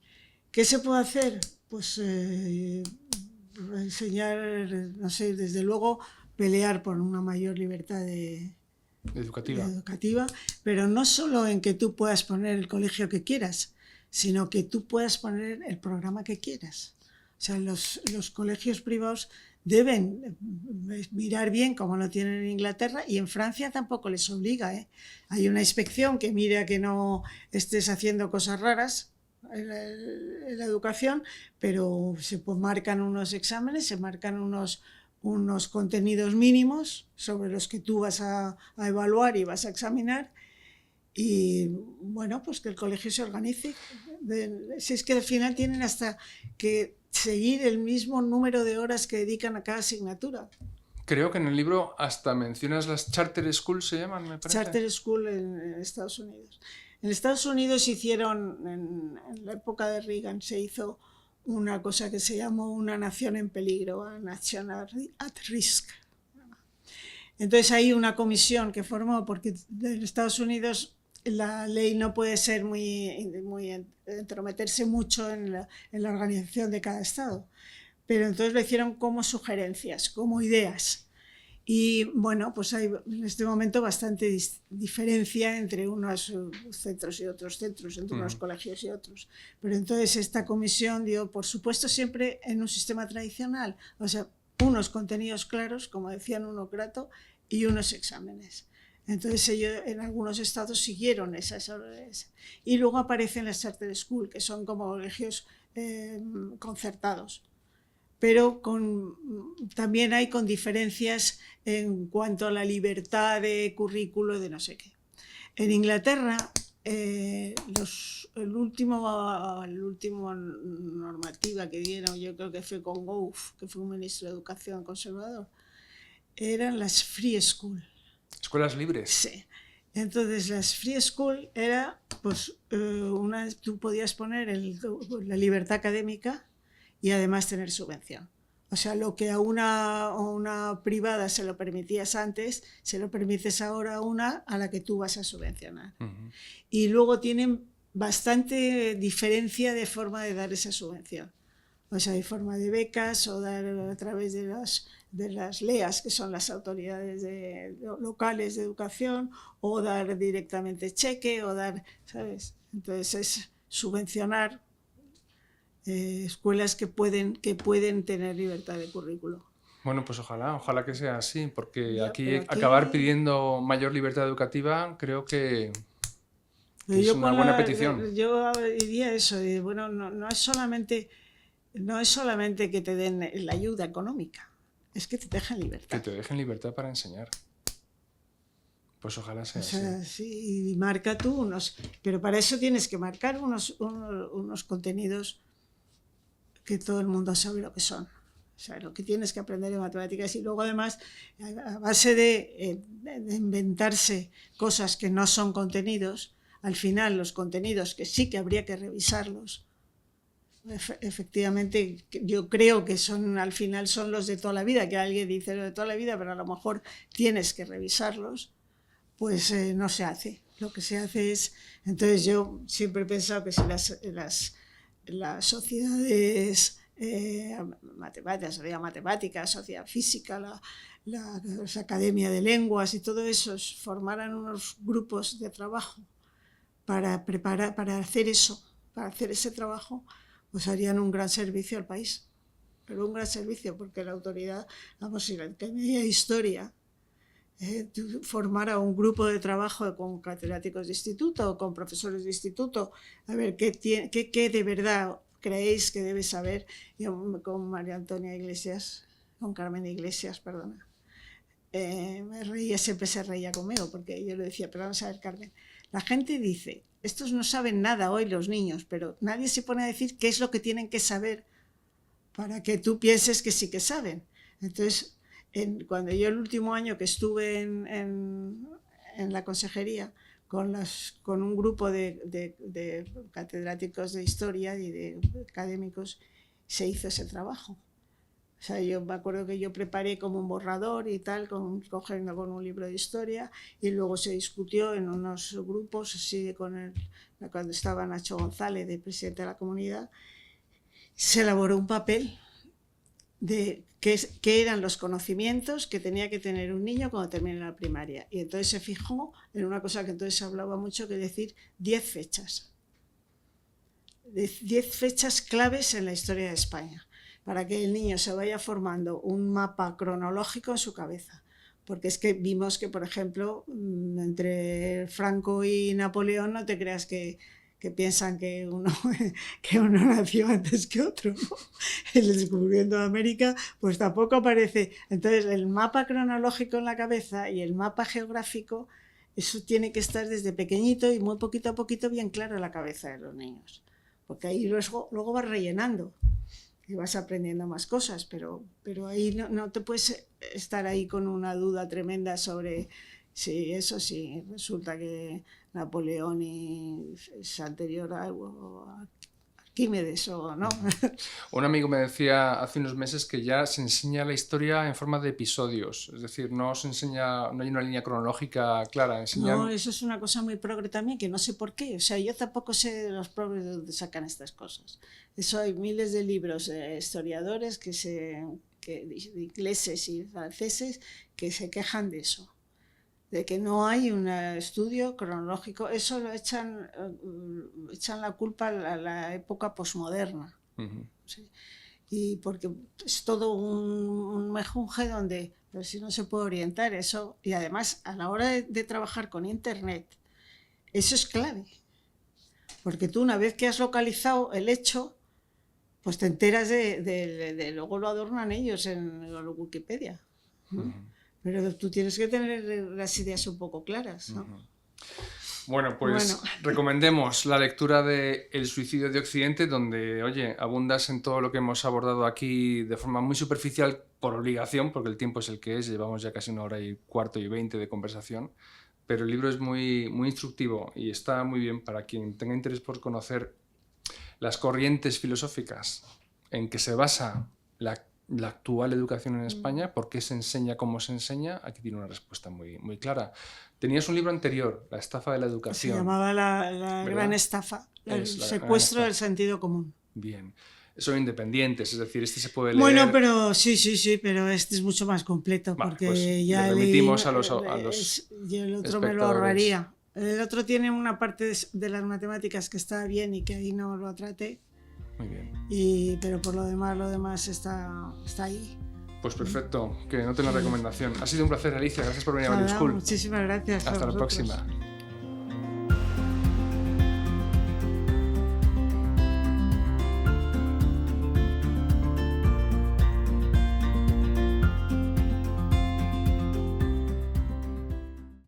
B: ¿Qué se puede hacer? Pues enseñar, no sé, desde luego pelear por una mayor libertad educativa, pero no solo en que tú puedas poner el colegio que quieras, sino que tú puedas poner el programa que quieras. O sea, los colegios privados deben mirar bien como lo tienen en Inglaterra, y en Francia tampoco les obliga, ¿eh? Hay una inspección que mira que no estés haciendo cosas raras en la educación, pero se marcan unos exámenes, se marcan unos contenidos mínimos sobre los que tú vas a evaluar y vas a examinar. Y bueno, pues que el colegio se organice. Si es que al final tienen hasta que seguir el mismo número de horas que dedican a cada asignatura.
A: Creo que en el libro hasta mencionas las charter schools, se llaman, me parece.
B: Charter school en Estados Unidos. En Estados Unidos hicieron, en la época de Reagan, se hizo una cosa que se llamó una nación en peligro, a nation at risk. Entonces hay una comisión que formó, porque en Estados Unidos la ley no puede ser muy entrometerse mucho en la organización de cada estado, pero entonces lo hicieron como sugerencias, como ideas. Y bueno, pues hay en este momento bastante diferencia entre unos centros y otros centros, entre unos colegios y otros. Pero entonces esta comisión dio, por supuesto, siempre en un sistema tradicional, o sea, unos contenidos claros, como decían un ocrato, y unos exámenes. Entonces ellos en algunos estados siguieron esas órdenes. Y luego aparecen las charter school, que son como colegios concertados. Pero también hay con diferencias en cuanto a la libertad de currículo y de no sé qué. En Inglaterra, el último normativa que dieron, yo creo que fue con Gove, que fue un ministro de Educación conservador, eran las free school.
A: Escuelas libres.
B: Sí. Entonces las free school era, pues, tú podías poner la libertad académica y además tener subvención. O sea, lo que a una privada se lo permitías antes, se lo permites ahora a una a la que tú vas a subvencionar.
A: Uh-huh.
B: Y luego tienen bastante diferencia de forma de dar esa subvención. O sea, hay forma de becas o dar a través de las LEAs, que son las autoridades locales de educación, o dar directamente cheque, o dar, ¿sabes? Entonces es subvencionar escuelas que pueden tener libertad de currículo.
A: Bueno, pues ojalá que sea así, porque aquí acabar pidiendo mayor libertad educativa creo que es una buena petición.
B: Yo diría eso, bueno, no es solamente que te den la ayuda económica, es que te dejen libertad.
A: Que te dejen libertad para enseñar. Pues ojalá sea así.
B: Sí, y marca tú pero para eso tienes que marcar unos contenidos que todo el mundo sabe lo que son. O sea, lo que tienes que aprender de matemáticas, y luego además, a base de inventarse cosas que no son contenidos, al final los contenidos que sí que habría que revisarlos, efectivamente yo creo que al final son los de toda la vida, que alguien dice lo de toda la vida, pero a lo mejor tienes que revisarlos, pues no se hace. Lo que se hace es, entonces yo siempre he pensado que si las sociedades matemáticas, sociedad física, la academia de lenguas y todo eso formaran unos grupos de trabajo para hacer eso, para hacer ese trabajo, pues harían un gran servicio al país. Pero un gran servicio, porque la autoridad, vamos, si la Academia de Historia formara un grupo de trabajo con catedráticos de instituto o con profesores de instituto, a ver qué de verdad creéis que debe saber. Yo con María Antonia Iglesias, con Carmen Iglesias, perdona, me reía, siempre se reía conmigo, porque yo le decía, pero vamos a ver, Carmen, la gente dice, estos no saben nada hoy los niños, pero nadie se pone a decir qué es lo que tienen que saber para que tú pienses que sí que saben. Entonces, cuando yo el último año que estuve en la consejería con un grupo de catedráticos de historia y de académicos, se hizo ese trabajo. O sea, yo me acuerdo que yo preparé como un borrador y tal, cogiendo con un libro de historia, y luego se discutió en unos grupos, así cuando estaba Nacho González, de presidente de la comunidad, se elaboró un papel de qué eran los conocimientos que tenía que tener un niño cuando termine la primaria. Y entonces se fijó en una cosa que entonces se hablaba mucho, que decir 10 fechas. 10 fechas claves en la historia de España, para que el niño se vaya formando un mapa cronológico en su cabeza. Porque es que vimos que, por ejemplo, entre Franco y Napoleón, no te creas que piensan que uno nació antes que otro, ¿no? El descubrimiento de América, pues tampoco aparece. Entonces, el mapa cronológico en la cabeza y el mapa geográfico, eso tiene que estar desde pequeñito y muy poquito a poquito bien claro en la cabeza de los niños. Porque ahí luego vas rellenando y vas aprendiendo más cosas, pero ahí no te puedes estar ahí con una duda tremenda sobre si resulta que Napoleón es anterior a Arquímedes o no.
A: Un amigo me decía hace unos meses que ya se enseña la historia en forma de episodios, es decir, no hay una línea cronológica clara.
B: No, eso es una cosa muy progre también, que no sé por qué. O sea, yo tampoco sé de los progres de dónde sacan estas cosas. Eso hay miles de libros de historiadores ingleses y franceses que se quejan de eso, de que no hay un estudio cronológico. Eso lo echan la culpa a la época posmoderna.
A: Uh-huh.
B: ¿Sí? Y porque es todo un mejunje donde pero si no se puede orientar eso, y además a la hora de trabajar con Internet, eso es clave, porque tú una vez que has localizado el hecho, pues te enteras luego lo adornan ellos en la Wikipedia, ¿no? Pero tú tienes que tener las ideas un poco claras, ¿no?
A: Bueno, pues recomendemos la lectura de El suicidio de Occidente, donde, oye, abundas en todo lo que hemos abordado aquí de forma muy superficial por obligación, porque el tiempo es el que es, llevamos ya casi 1 hora y 20 de conversación, pero el libro es muy, muy instructivo y está muy bien para quien tenga interés por conocer las corrientes filosóficas en que se basa la actual educación en España, por qué se enseña como se enseña. Aquí tiene una respuesta muy, muy clara. Tenías un libro anterior, La estafa de la educación.
B: Se llamaba La gran estafa, el secuestro del sentido común.
A: Bien. Son independientes, es decir, este se puede leer...
B: Bueno, pero sí, pero este es mucho más completo, vale, porque pues ya
A: remitimos a los
B: yo el otro me lo ahorraría. El otro tiene una parte de las matemáticas que está bien y que ahí no lo traté.
A: Muy bien.
B: Pero por lo demás está ahí.
A: Pues perfecto, que noten la recomendación. Ha sido un placer, Alicia. Gracias por venir a Value School.
B: Muchísimas gracias.
A: Hasta la próxima.